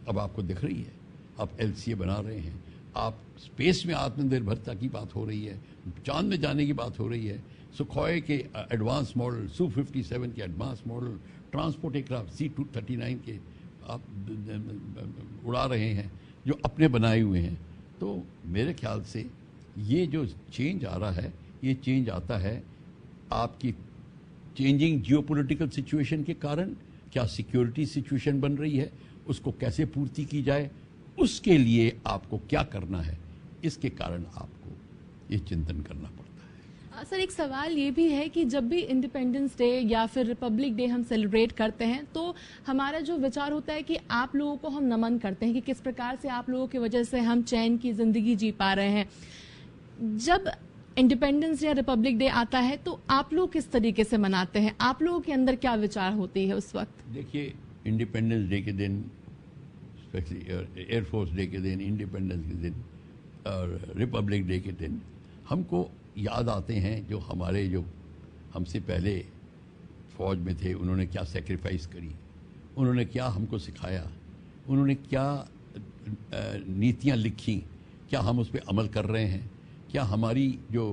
अब आपको दिख रही है। आप LCA बना रहे हैं, आप स्पेस में आत्मनिर्भरता की बात हो रही है, चांद में जाने की बात हो रही है, सुखोई के एडवांस मॉडल, Su-57 के advance model, transport aircraft C-239 के आप उड़ा रहे हैं जो अपने बनाए हुए हैं। तो मेरे ख्याल से ये जो चेंज आ रहा है, ये चेंज आता है आपकी चेंजिंग जियोपॉलिटिकल सिचुएशन के कारण। क्या सिक्योरिटी सिचुएशन बन रही है, उसको कैसे पूर्ति की जाए, उसके लिए आपको क्या करना है, इसके कारण आपको ये चिंतन करना पड़ता है। सर, एक सवाल ये भी है कि जब भी इंडिपेंडेंस डे या फिर रिपब्लिक डे हम सेलिब्रेट करते हैं तो हमारा जो विचार होता है कि आप लोगों को हम नमन करते हैं कि किस प्रकार से आप लोगों की वजह से हम चैन की जिंदगी जी पा रहे हैं। जब इंडिपेंडेंस या रिपब्लिक डे आता है तो आप लोग किस तरीके से मनाते हैं, आप लोगों के अंदर क्या विचार होती है उस वक्त? देखिए, इंडिपेंडेंस डे के दिन, एयरफोर्स डे के दिन, इंडिपेंडेंस के दिन और रिपब्लिक डे के दिन हमको याद आते हैं जो हमसे पहले फौज में थे, उन्होंने क्या सेक्रीफाइस करी, उन्होंने क्या हमको सिखाया, उन्होंने क्या नीतियां लिखी, क्या हम उस पर अमल कर रहे हैं, क्या हमारी जो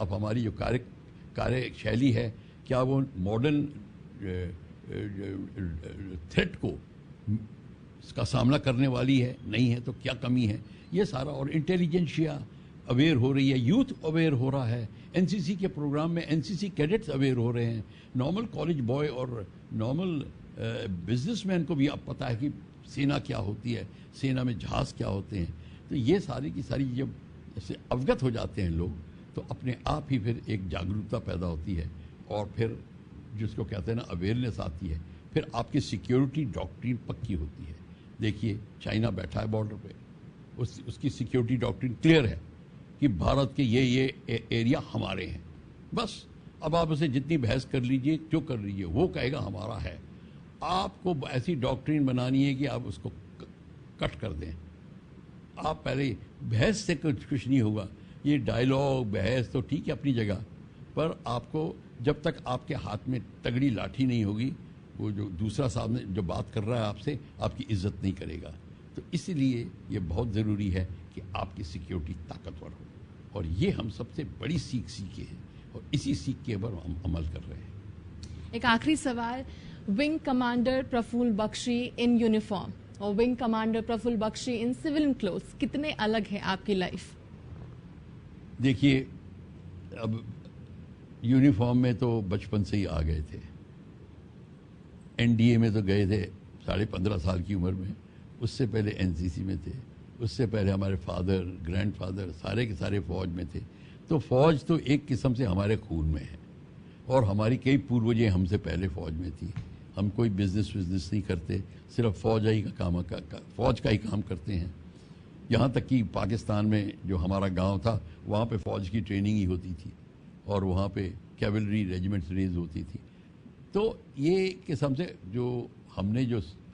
अब हमारी जो कार्यशैली है, क्या वो मॉडर्न थ्रेट को का सामना करने वाली है, नहीं है तो क्या कमी है, ये सारा। और इंटेलिजेंशिया अवेयर हो रही है, यूथ अवेयर हो रहा है, एनसीसी के प्रोग्राम में एनसीसी कैडेट्स अवेयर हो रहे हैं, नॉर्मल कॉलेज बॉय और नॉर्मल बिजनेसमैन को भी अब पता है कि सेना क्या होती है, सेना में जहाज़ क्या होते हैं। तो ये सारी की सारी जब इससे अवगत हो जाते हैं लोग, तो अपने आप ही फिर एक जागरूकता पैदा होती है और फिर जिसको कहते हैं ना अवेयरनेस आती है, फिर आपकी सिक्योरिटी डॉक्ट्रिन पक्की होती है। देखिए, चाइना बैठा है बॉर्डर पे, उसकी सिक्योरिटी डॉक्ट्रिन क्लियर है कि भारत के ये एरिया हमारे हैं। बस अब आप उसे जितनी बहस कर लीजिए, जो कर लीजिए, वो कहेगा हमारा है। आपको ऐसी डॉक्ट्रिन बनानी है कि आप उसको कट कर दें। आप पहले बहस से कुछ नहीं होगा। ये डायलॉग बहस तो ठीक है अपनी जगह, पर आपको जब तक आपके हाथ में तगड़ी लाठी नहीं होगी, वो जो दूसरा सामने जो बात कर रहा है आपसे, आपकी इज्जत नहीं करेगा। तो इसलिए ये बहुत ज़रूरी है कि आपकी सिक्योरिटी ताकतवर हो, और ये हम सबसे बड़ी सीख सीखे हैं और इसी सीख के ऊपर हम अमल कर रहे हैं। एक आखिरी सवाल, wing commander Prafull Bakshi in uniform और wing commander Prafull Bakshi in civil clothes, कितने अलग है आपकी लाइफ? देखिए, अब यूनिफॉर्म में तो बचपन से ही आ गए थे, एनडीए में तो गए थे 15.5 साल की उम्र में, उससे पहले एनसीसी में थे, उससे पहले हमारे फादर ग्रैंडफादर सारे के सारे फौज में थे। तो फौज तो एक किस्म से हमारे खून में है, और हमारी कई पूर्वजें हमसे पहले फौज में थी, हम कोई बिजनेस नहीं करते, सिर्फ फौज का ही काम करते हैं। यहाँ तक कि पाकिस्तान में जो हमारा गांव था वहाँ पे फौज की ट्रेनिंग ही होती थी और वहाँ पे कैवलरी रेजिमेंट्स रेज होती थी। तो ये किस्म से जो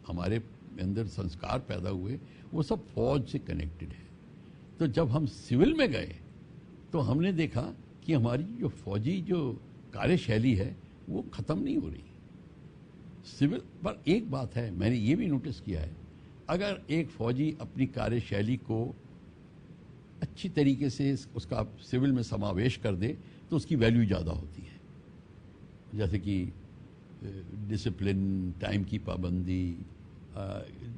हमारे अंदर संस्कार पैदा हुए वो सब फौज से कनेक्टेड है। तो जब हम सिविल में गए तो हमने देखा कि हमारी जो फौजी जो कार्यशैली है वो ख़त्म नहीं हो रही। सिविल पर एक बात है, मैंने ये भी नोटिस किया है, अगर एक फौजी अपनी कार्यशैली को अच्छी तरीके से उसका सिविल में समावेश कर दे तो उसकी वैल्यू ज़्यादा होती है। जैसे कि डिसिप्लिन, टाइम की पाबंदी,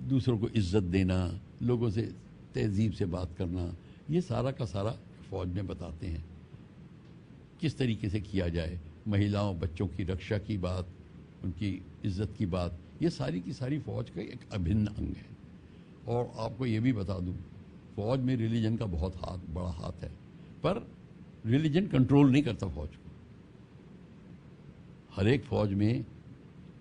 दूसरों को इज्जत देना, लोगों से तहजीब से बात करना, ये सारा का सारा फौज में बताते हैं किस तरीके से किया जाए। महिलाओं बच्चों की रक्षा की बात, उनकी इज्जत की बात, ये सारी की सारी फौज का एक अभिन्न अंग है। और आपको ये भी बता दूं, फौज में रिलीजन का बहुत बड़ा हाथ है, पर रिलीजन कंट्रोल नहीं करता फौज को। हर एक फौज में,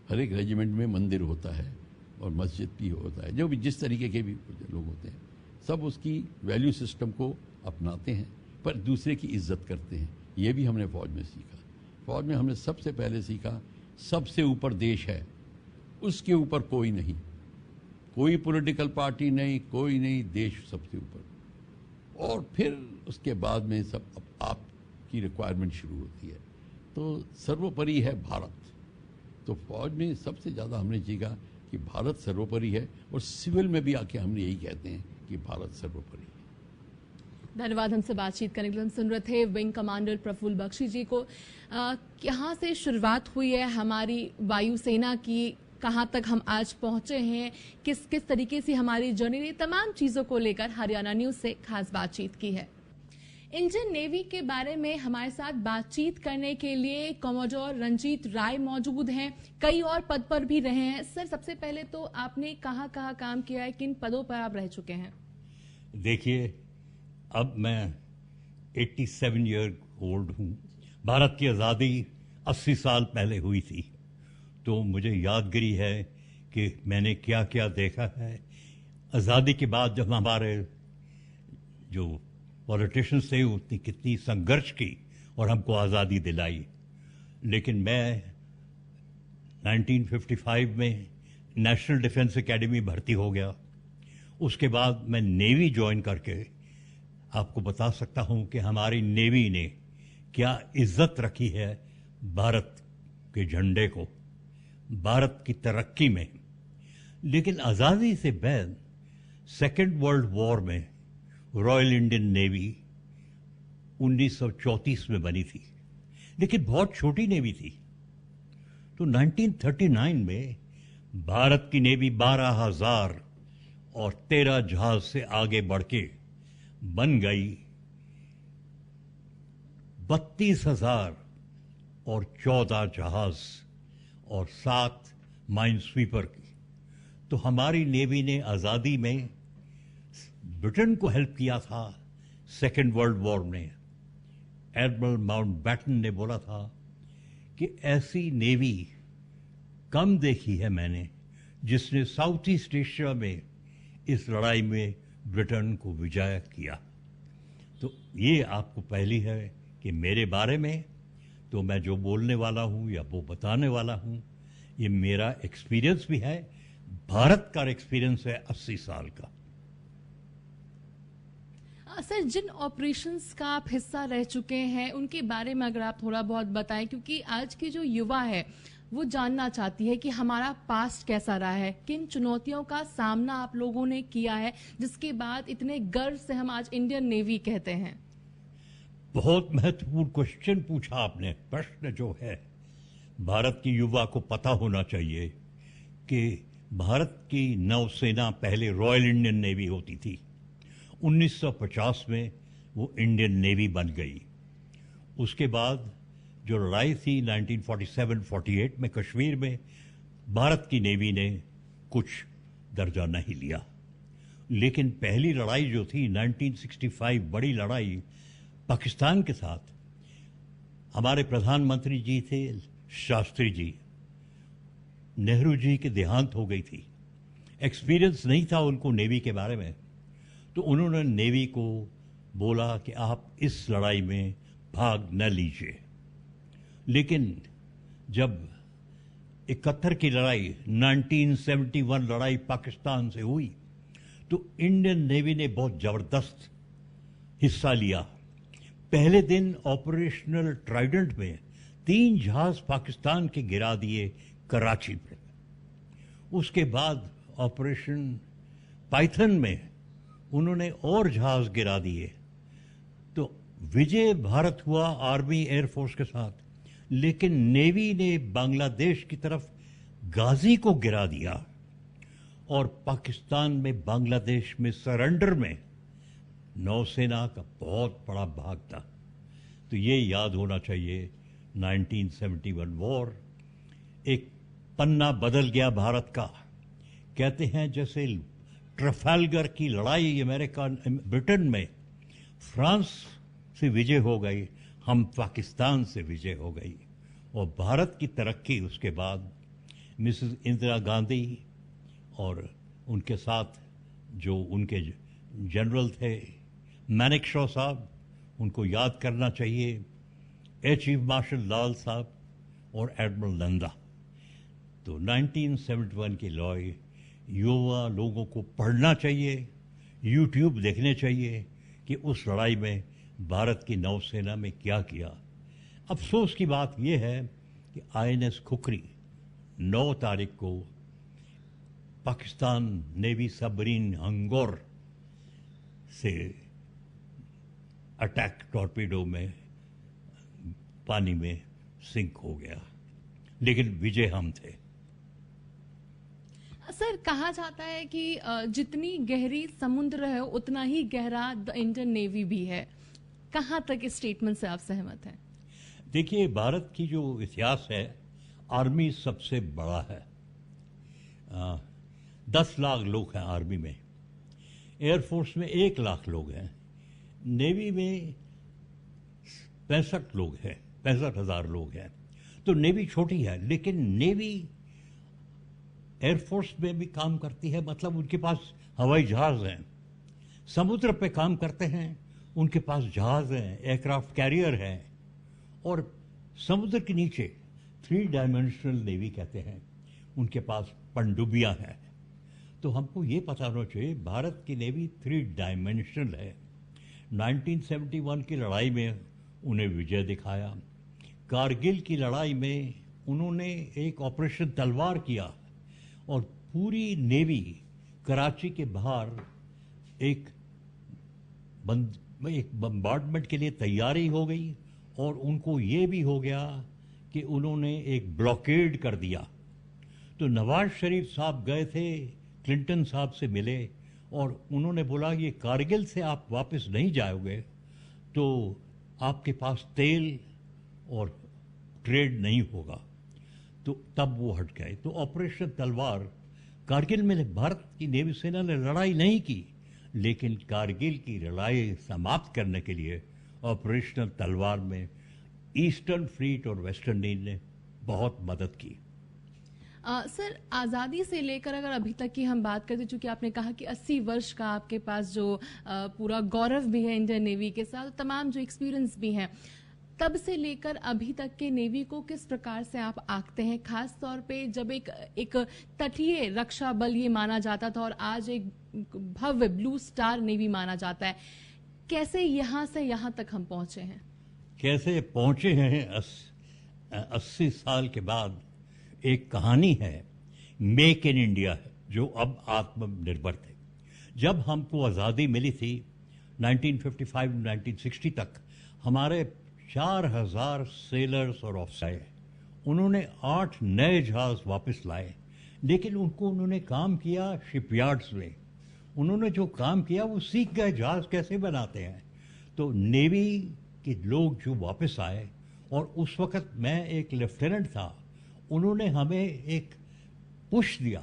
हर एक रेजिमेंट में मंदिर होता है और मस्जिद भी होता है, जो भी जिस तरीके के भी लोग होते हैं सब उसकी वैल्यू सिस्टम को अपनाते हैं, पर दूसरे की इज्जत करते हैं। ये भी हमने फौज में सीखा। फौज में हमने सबसे पहले सीखा, सबसे ऊपर देश है, उसके ऊपर कोई नहीं, कोई पॉलिटिकल पार्टी नहीं, कोई नहीं, देश सबसे ऊपर। और फिर उसके बाद में सब आपकी रिक्वायरमेंट शुरू होती है। तो सर्वोपरि है भारत। तो फौज में सबसे ज़्यादा हमने सीखा कि भारत सर्वोपरि है, और सिविल में भी आके हमने यही कहते हैं कि भारत सर्वोपरि है। धन्यवाद हमसे बातचीत करने के लिए। हम सुन रहे थे विंग कमांडर प्रफुल्ल बख्शी जी को। यहाँ से शुरुआत हुई है हमारी वायुसेना की, कहाँ तक हम आज पहुंचे हैं, किस किस तरीके से हमारी जर्नी रही, तमाम चीज़ों को लेकर हरियाणा न्यूज़ से खास बातचीत की है। इंडियन नेवी के बारे में हमारे साथ बातचीत करने के लिए कमोडोर रंजीत राय मौजूद हैं, कई और पद पर भी रहे हैं। सर, सबसे पहले तो आपने कहाँ कहाँ काम किया है, किन पदों पर आप रह चुके हैं? देखिए, अब मैं 87 ईयर ओल्ड हूँ। भारत की आज़ादी 80 साल पहले हुई थी, तो मुझे यादगिरी है कि मैंने क्या क्या देखा है। आज़ादी के बाद जब हमारे जो पॉलिटिशियंस थे उतनी कितनी संघर्ष की और हमको आज़ादी दिलाई। लेकिन मैं 1955 में नेशनल डिफेंस एकेडमी भर्ती हो गया। उसके बाद मैं नेवी ज्वाइन करके आपको बता सकता हूं कि हमारी नेवी ने क्या इज्जत रखी है भारत के झंडे को, भारत की तरक्की में। लेकिन आज़ादी से बाद सेकेंड वर्ल्ड वॉर में रॉयल इंडियन नेवी 1934 में बनी थी, लेकिन बहुत छोटी नेवी थी। तो 1939 में भारत की नेवी 12,000 और 13 जहाज से आगे बढ़ के बन गई 32,000 और 14 जहाज और 7 माइन स्वीपर की। तो हमारी नेवी ने आज़ादी में ब्रिटेन को हेल्प किया था। सेकेंड वर्ल्ड वॉर में एडमिरल माउंटबैटन ने बोला था कि ऐसी नेवी कम देखी है मैंने जिसने साउथ ईस्ट एशिया में इस लड़ाई में ब्रिटेन को विजय किया। तो ये आपको पहली है कि मेरे बारे में तो मैं जो बोलने वाला हूँ या वो बताने वाला हूँ, ये मेरा एक्सपीरियंस भी है, भारत का एक्सपीरियंस है 80 साल का। सर, जिन ऑपरेशंस का आप हिस्सा रह चुके हैं उनके बारे में अगर आप थोड़ा बहुत बताएं, क्योंकि आज की जो युवा है वो जानना चाहती है कि हमारा पास्ट कैसा रहा है, किन चुनौतियों का सामना आप लोगों ने किया है जिसके बाद इतने गर्व से हम आज इंडियन नेवी कहते हैं। बहुत महत्वपूर्ण क्वेश्चन पूछा आपने। प्रश्न जो है, भारत की युवा को पता होना चाहिए कि भारत की नौसेना पहले रॉयल इंडियन नेवी होती थी। 1950 में वो इंडियन नेवी बन गई। उसके बाद जो लड़ाई थी 1947-48 में कश्मीर में, भारत की नेवी ने कुछ दर्जा नहीं लिया। लेकिन पहली लड़ाई जो थी 1965, बड़ी लड़ाई पाकिस्तान के साथ, हमारे प्रधानमंत्री जी थे शास्त्री जी, नेहरू जी के देहांत हो गई थी, एक्सपीरियंस नहीं था उनको नेवी के बारे में, तो उन्होंने नेवी को बोला कि आप इस लड़ाई में भाग न लीजिए। लेकिन जब 71 की लड़ाई, 1971 लड़ाई पाकिस्तान से हुई, तो इंडियन नेवी ने बहुत जबरदस्त हिस्सा लिया। पहले दिन ऑपरेशनल ट्राइडेंट में 3 जहाज पाकिस्तान के गिरा दिए कराची में। उसके बाद ऑपरेशन पाइथन में उन्होंने और जहाज गिरा दिए। तो विजय भारत हुआ आर्मी एयरफोर्स के साथ, लेकिन नेवी ने बांग्लादेश की तरफ गाजी को गिरा दिया और पाकिस्तान में बांग्लादेश में सरेंडर में नौसेना का बहुत बड़ा भाग था। तो ये याद होना चाहिए, 1971 वॉर एक पन्ना बदल गया भारत का। कहते हैं जैसे ट्रफाल्गर की लड़ाई अमेरिका ब्रिटेन में फ्रांस से विजय हो गई, हम पाकिस्तान से विजय हो गई। और भारत की तरक्की उसके बाद मिसेस इंदिरा गांधी और उनके साथ जो उनके जनरल थे मैनेकशॉ साहब, उनको याद करना चाहिए, एयर चीफ मार्शल लाल साहब और एडमिरल नंदा। तो 1971 की लड़ाई युवा लोगों को पढ़ना चाहिए, यूट्यूब देखने चाहिए कि उस लड़ाई में भारत की नौसेना में क्या किया। अफसोस की बात यह है कि INS खुखरी 9 तारीख को पाकिस्तान नेवी सबमरीन हंगोर से अटैक टॉर्पीडो में पानी में सिंक हो गया, लेकिन विजय हम थे। सर, कहा जाता है कि जितनी गहरी समुद्र है उतना ही गहरा द इंडियन नेवी भी है। कहां तक इस स्टेटमेंट से आप सहमत हैं? देखिए, भारत की जो इतिहास है, आर्मी सबसे बड़ा है। 10 लाख लोग हैं आर्मी में, एयरफोर्स में 1 लाख लोग हैं, नेवी में 65 लोग हैं, 65,000 लोग हैं। तो नेवी छोटी है, लेकिन नेवी एयरफोर्स में भी काम करती है, मतलब उनके पास हवाई जहाज हैं, समुद्र पे काम करते हैं, उनके पास जहाज हैं, एयरक्राफ्ट कैरियर हैं, और समुद्र के नीचे 3 डायमेंशनल नेवी कहते हैं, उनके पास पनडुब्बियां हैं। तो हमको ये पता होना चाहिए भारत की नेवी 3 डायमेंशनल है। 1971 की लड़ाई में उन्हें विजय दिखाया। कारगिल की लड़ाई में उन्होंने एक ऑपरेशन तलवार किया और पूरी नेवी कराची के बाहर एक बम्बार्डमेंट के लिए तैयारी हो गई, और उनको ये भी हो गया कि उन्होंने एक ब्लॉकेड कर दिया। तो नवाज शरीफ साहब गए थे, क्लिंटन साहब से मिले, और उन्होंने बोला ये कारगिल से आप वापस नहीं जाओगे तो आपके पास तेल और ट्रेड नहीं होगा। तो तब वो हट गए। तो ऑपरेशन तलवार, कारगिल में भारत की नेवी सेना ने लड़ाई नहीं की, लेकिन कारगिल की लड़ाई समाप्त करने के लिए ऑपरेशनल तलवार में ईस्टर्न फ्लीट और वेस्टर्न नेवी ने बहुत मदद की। सर, आज़ादी से लेकर अगर अभी तक की हम बात करते, चूंकि आपने कहा कि 80 वर्ष का आपके पास जो पूरा गौरव भी है इंडियन नेवी के साथ, तमाम जो एक्सपीरियंस भी हैं, तब से लेकर अभी तक के नेवी को किस प्रकार से आप आंकते हैं? खास तौर पे जब एक तटीय रक्षा बल ये माना जाता था और आज एक भव्य ब्लू स्टार नेवी माना जाता है, कैसे यहां से यहां तक हम पहुंचे हैं? कैसे पहुंचे हैं? 80 साल के बाद एक कहानी है, मेक इन इंडिया है, जो अब आत्मनिर्भर थे। जब हमको आज़ादी मिली थी 1955-1960 तक, हमारे 4000 सेलर्स और ऑफिसर, उन्होंने 8 नए जहाज वापस लाए, लेकिन उन्होंने काम किया शिपयार्ड्स में। उन्होंने जो काम किया वो सीख गए जहाज कैसे बनाते हैं। तो नेवी के लोग जो वापस आए, और उस वक्त मैं एक लेफ्टिनेंट था, उन्होंने हमें एक पुश दिया,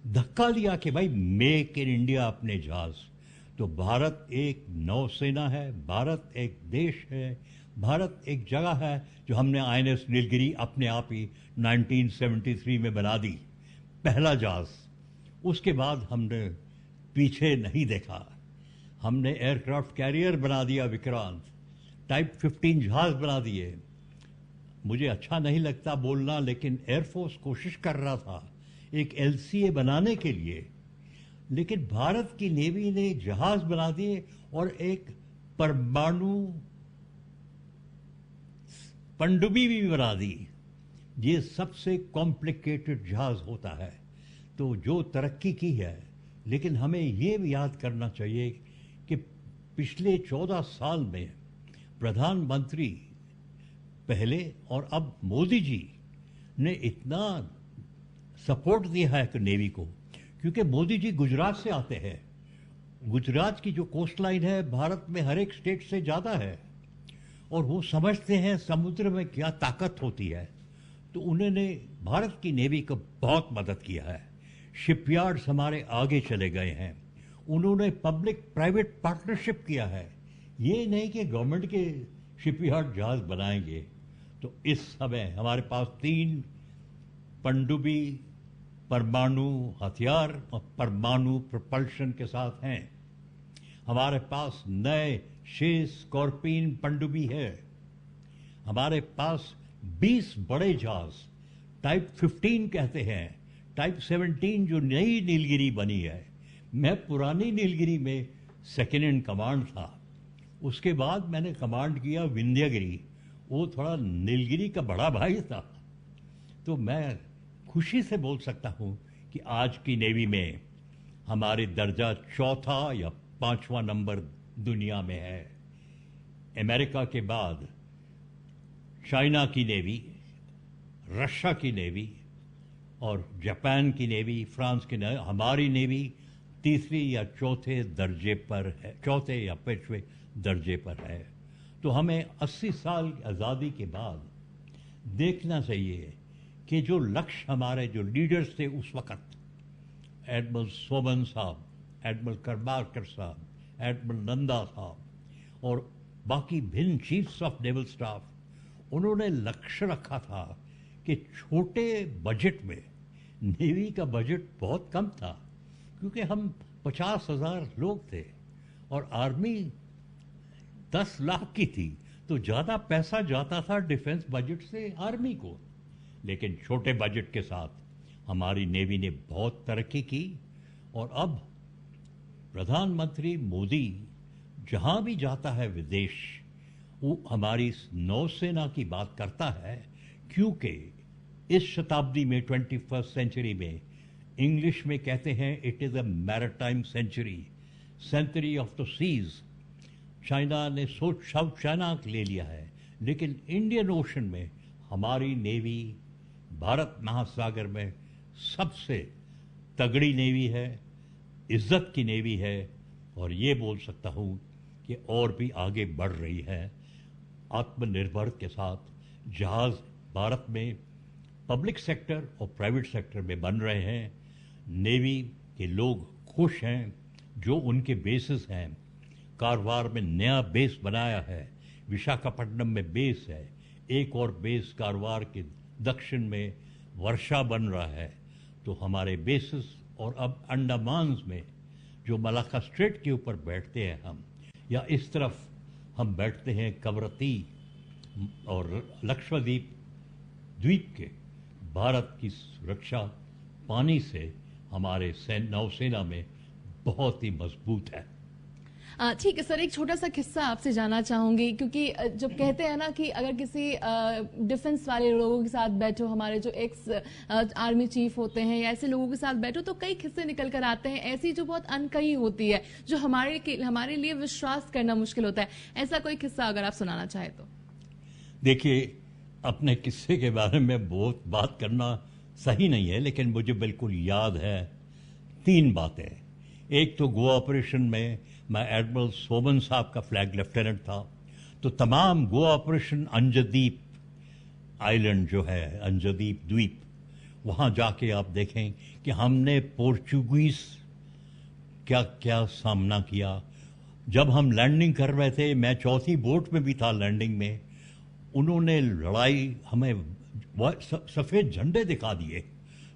धक्का दिया कि भाई मेक इन इंडिया अपने जहाज। तो भारत एक नौसेना है, भारत एक देश है, भारत एक जगह है जो हमने आईएनएस नीलगिरी अपने आप ही 1973 में बना दी, पहला जहाज। उसके बाद हमने पीछे नहीं देखा। हमने एयरक्राफ्ट कैरियर बना दिया विक्रांत, टाइप 15 जहाज बना दिए। मुझे अच्छा नहीं लगता बोलना, लेकिन एयरफोर्स कोशिश कर रहा था एक एलसीए बनाने के लिए, लेकिन भारत की नेवी ने जहाज बना दिए और एक परमाणु पनडुब्बी भी बना दी। ये सबसे कॉम्प्लिकेटेड जहाज होता है। तो जो तरक्की की है, लेकिन हमें ये भी याद करना चाहिए कि पिछले 14 साल में प्रधानमंत्री पहले और अब मोदी जी ने इतना सपोर्ट दिया है नेवी को, क्योंकि मोदी जी गुजरात से आते हैं। गुजरात की जो कोस्ट लाइन है भारत में हर एक स्टेट से ज़्यादा है, और वो समझते हैं समुद्र में क्या ताकत होती है। तो उन्होंने भारत की नेवी को बहुत मदद किया है। शिपयार्ड्स हमारे आगे चले गए हैं। उन्होंने पब्लिक प्राइवेट पार्टनरशिप किया है। ये नहीं कि गवर्नमेंट के शिपयार्ड जहाज बनाएंगे। तो इस समय हमारे पास 3 पनडुब्बी परमाणु हथियार और परमाणु प्रोपल्शन के साथ हैं। हमारे पास नए 6 स्कॉर्पियन पनडुब्बी है। हमारे पास 20 बड़े जहाज टाइप 15 कहते हैं, टाइप 17 जो नई नीलगिरी बनी है। मैं पुरानी नीलगिरी में सेकेंड इन कमांड था। उसके बाद मैंने कमांड किया विंध्यगिरी, वो थोड़ा नीलगिरी का बड़ा भाई था। तो मैं खुशी से बोल सकता हूँ कि आज की नेवी में हमारी दर्जा 4था या 5वां नंबर दुनिया में है। अमेरिका के बाद चाइना की नेवी, रशिया की नेवी और जापान की नेवी, फ्रांस की नेवी, हमारी नेवी तीसरी या चौथे दर्जे पर है, चौथे या 5वें दर्जे पर है। तो हमें 80 साल की आज़ादी के बाद देखना चाहिए कि जो लक्ष्य हमारे जो लीडर्स थे उस वक़्त, एडमिरल सोमन साहब, एडमिरल करमाकर साहब, एडमिरल नंदा साहब और बाकी भिन्न चीफ्स ऑफ नेवल स्टाफ, उन्होंने लक्ष्य रखा था कि छोटे बजट में, नेवी का बजट बहुत कम था क्योंकि हम 50,000 लोग थे और आर्मी 10 लाख की थी, तो ज़्यादा पैसा जाता था डिफेंस बजट से आर्मी को। लेकिन छोटे बजट के साथ हमारी नेवी ने बहुत तरक्की की और अब प्रधानमंत्री मोदी जहाँ भी जाता है विदेश, वो हमारी नौसेना की बात करता है, क्योंकि इस शताब्दी में 21st सेंचुरी में इंग्लिश में कहते हैं it is a maritime century, century of the seas. China ने साउथ चाइना ले लिया है, लेकिन इंडियन ओशन में हमारी नेवी भारत महासागर में सबसे तगड़ी नेवी है, इज्जत की नेवी है, और ये बोल सकता हूँ कि और भी आगे बढ़ रही है। आत्मनिर्भर के साथ जहाज भारत में पब्लिक सेक्टर और प्राइवेट सेक्टर में बन रहे हैं। नेवी के लोग खुश हैं, जो उनके बेसिस हैं। कारवार में नया बेस बनाया है, विशाखापट्टनम में बेस है, एक और बेस कारवार के दक्षिण में वर्षा बन रहा है। तो हमारे बेसिस, और अब अंडमान में जो मलाक्का स्ट्रेट के ऊपर बैठते हैं हम, या इस तरफ हम बैठते हैं कवरत्ती और लक्षद्वीप द्वीप के, भारत की सुरक्षा पानी से हमारे नौसेना में बहुत ही मजबूत है। ठीक है सर, एक छोटा सा किस्सा आपसे जानना चाहूंगी, क्योंकि जब कहते हैं ना कि अगर किसी डिफेंस वाले लोगों के साथ बैठो, हमारे जो एक्स आर्मी चीफ होते हैं या ऐसे लोगों के साथ बैठो, तो कई किस्से निकल कर आते हैं ऐसी जो बहुत अनकही होती है, जो हमारे लिए विश्वास करना मुश्किल होता है। ऐसा कोई किस्सा अगर आप सुनाना चाहे तो। देखिए, अपने किस्से के बारे में बहुत बात करना सही नहीं है, लेकिन मुझे बिल्कुल याद है 3 बातें। एक तो गोवा ऑपरेशन में मैं एडमिरल सोमन साहब का फ्लैग लेफ्टिनेंट था, तो तमाम गोवा ऑपरेशन अंजदीप आइलैंड जो है, अंजदीप द्वीप, वहाँ जाके आप देखें कि हमने पोर्चुगीज क्या क्या सामना किया, जब हम लैंडिंग कर रहे थे, मैं चौथी बोट में भी था लैंडिंग में, उन्होंने लड़ाई हमें सफ़ेद झंडे दिखा दिए,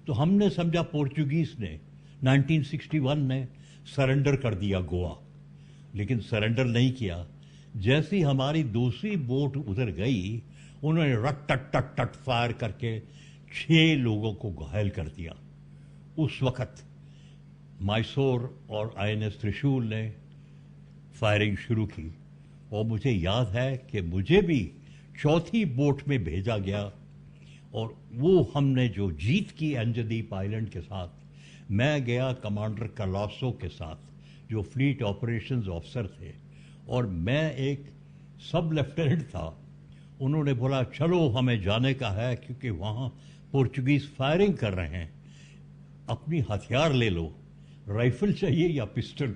तो हमने समझा पोर्चुगीज ने 1961 में सरेंडर कर दिया गोवा, लेकिन सरेंडर नहीं किया। जैसी हमारी दूसरी बोट उधर गई, उन्होंने रट टट टट टट फायर करके 6 लोगों को घायल कर दिया। उस वक्त मैसूर और आईएनएस त्रिशूल ने फायरिंग शुरू की, और मुझे याद है कि मुझे भी चौथी बोट में भेजा गया, और वो हमने जो जीत की अंजदीप आइलैंड के साथ, मैं गया कमांडर कलासो के साथ जो फ्लीट ऑपरेशंस ऑफिसर थे, और मैं एक सब लेफ्टिनेंट था। उन्होंने बोला चलो हमें जाने का है क्योंकि वहाँ पोर्चुगीज फायरिंग कर रहे हैं, अपनी हथियार ले लो, राइफल चाहिए या पिस्टल।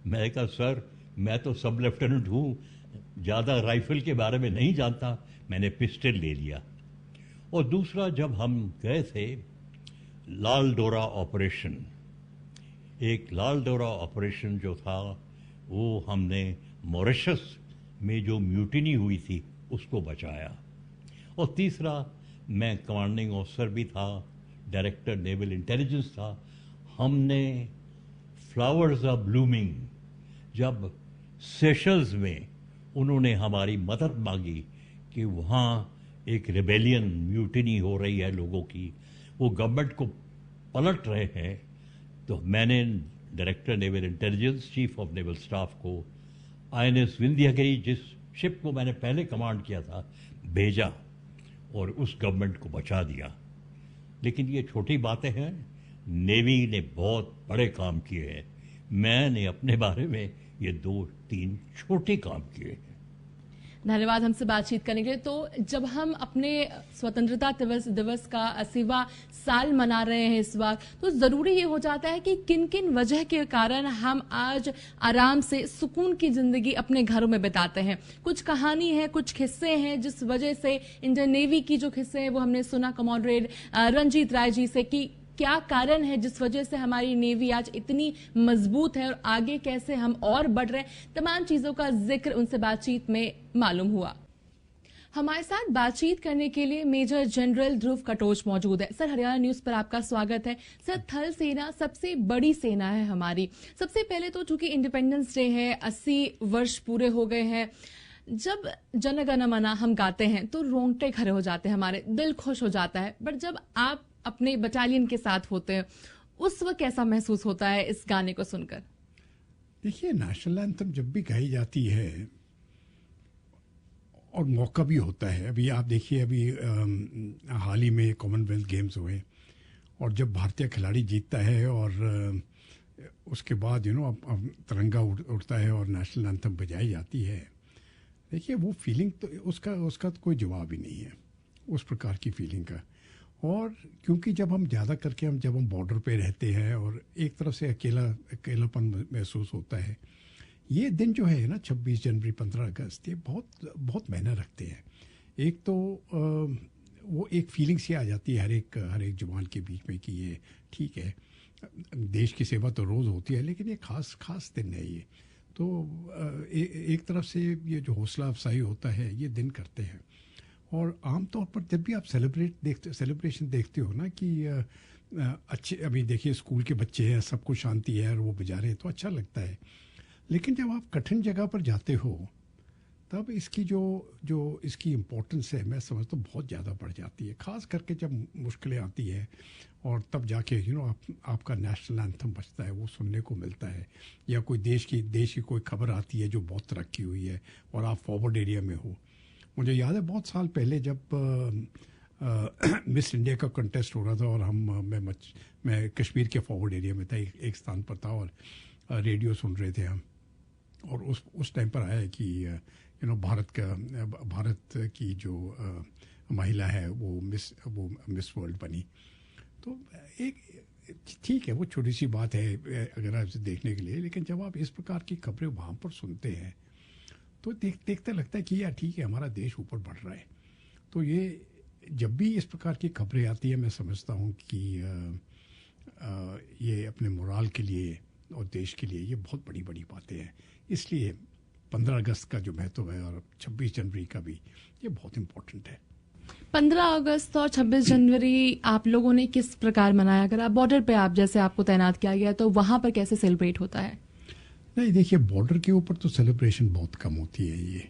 मैंने कहा सर मैं तो सब लेफ्टिनेंट हूँ, ज़्यादा राइफल के बारे में नहीं जानता, मैंने पिस्टल ले लिया। और दूसरा, जब हम गए थे लाल डोरा ऑपरेशन, एक लाल डोरा ऑपरेशन जो था वो हमने मॉरिशस में जो म्यूटिनी हुई थी उसको बचाया। और तीसरा, मैं कमांडिंग ऑफिसर भी था, डायरेक्टर नेवल इंटेलिजेंस था। हमने फ्लावर्स ऑफ ब्लूमिंग, जब सेशल्स में उन्होंने हमारी मदद मांगी कि वहाँ एक रिबेलियन म्यूटिनी हो रही है लोगों की, वो गवर्नमेंट को पलट रहे हैं, तो मैंने director naval intelligence, chief of naval staff को आईएनएस विंध्यगिरी, जिस शिप को मैंने पहले कमांड किया था, भेजा और उस गवर्नमेंट को बचा दिया। लेकिन ये छोटी बातें हैं, नेवी ने बहुत बड़े काम किए हैं। मैंने अपने बारे में ये 2-3 छोटे काम किए हैं। धन्यवाद हमसे बातचीत करने के लिए। तो जब हम अपने स्वतंत्रता दिवस का 80वां साल मना रहे हैं इस वक्त, तो जरूरी ये हो जाता है कि किन किन वजह के कारण हम आज आराम से सुकून की जिंदगी अपने घरों में बिताते हैं। कुछ कहानी है, कुछ किस्से हैं जिस वजह से इंडियन नेवी की जो किस्से हैं वो हमने सुना कमांडर रंजीत राय जी से कि क्या कारण है जिस वजह से हमारी नेवी आज इतनी मजबूत है और आगे कैसे हम और बढ़ रहे हैं। तमाम चीजों का जिक्र उनसे बातचीत में मालूम हुआ। हमारे साथ बातचीत करने के लिए मेजर जनरल ध्रुव कटोच मौजूद है। सर, हरियाणा न्यूज पर आपका स्वागत है। सर, थल सेना सबसे बड़ी सेना है हमारी। सबसे पहले तो चूंकि इंडिपेंडेंस डे है, 80 वर्ष पूरे हो गए हैं, जब जन गण मन हम गाते हैं तो रोंगटे खड़े हो जाते हैं, हमारे दिल खुश हो जाता है। बट जब आप अपने बटालियन के साथ होते हैं उस वक्त कैसा महसूस होता है इस गाने को सुनकर? देखिए, नेशनल एंथम जब भी गाई जाती है और मौका भी होता है, अभी आप देखिए, अभी हाल ही में कॉमनवेल्थ गेम्स हुए और जब भारतीय खिलाड़ी जीतता है और उसके बाद अब तिरंगा उड़ता है और नेशनल एंथम बजाई जाती है, देखिए वो फीलिंग तो उसका तो कोई जवाब ही नहीं है, उस प्रकार की फीलिंग का। और क्योंकि जब हम ज़्यादा करके जब हम बॉर्डर पे रहते हैं और एक तरफ से अकेलापन महसूस होता है, ये दिन जो है ना 26 जनवरी 15 अगस्त, ये बहुत बहुत मायने रखते हैं। एक तो वो एक फीलिंग सी आ जाती है हर एक जवान के बीच में कि ये ठीक है, देश की सेवा तो रोज़ होती है लेकिन ये खास दिन है ये। तो एक तरफ से ये जो हौसला अफजाई होता है ये दिन करते हैं। और आमतौर पर जब भी आप सेलिब्रेशन देखते हो ना कि अच्छे, अभी देखिए स्कूल के बच्चे हैं, सबको शांति है और वो बजा रहे हैं तो अच्छा लगता है। लेकिन जब आप कठिन जगह पर जाते हो तब इसकी जो इसकी इम्पोर्टेंस है, मैं समझता हूँ बहुत ज़्यादा बढ़ जाती है, ख़ास करके जब मुश्किलें आती है और तब जाके आपका नेशनल एंथम बजता है, वो सुनने को मिलता है। या कोई देश की कोई खबर आती है जो बहुत तरक्की हुई है और आप फॉरवर्ड एरिया में हो। मुझे याद है बहुत साल पहले जब मिस इंडिया का कंटेस्ट हो रहा था और मैं कश्मीर के फॉरवर्ड एरिया में था, एक स्थान पर था और रेडियो सुन रहे थे हम, और उस टाइम पर आया कि भारत की जो महिला है वो मिस वर्ल्ड बनी। तो एक ठीक है, वो छोटी सी बात है अगर आप इसे देखने के लिए, लेकिन जब आप इस प्रकार की खबरें वहाँ पर सुनते हैं तो देखते लगता है कि यार ठीक है, हमारा देश ऊपर बढ़ रहा है। तो ये जब भी इस प्रकार की खबरें आती है, मैं समझता हूँ कि ये अपने मोराल के लिए और देश के लिए ये बहुत बड़ी बड़ी बातें हैं। इसलिए 15 अगस्त का जो महत्व है और 26 जनवरी का भी, ये बहुत इम्पोर्टेंट है। 15 अगस्त और 26 जनवरी आप लोगों ने किस प्रकार मनाया? अगर आप बॉर्डर पे, आप जैसे आपको तैनात किया गया, तो वहां पर कैसे सेलिब्रेट होता है? नहीं, देखिए, बॉर्डर के ऊपर तो सेलिब्रेशन बहुत कम होती है।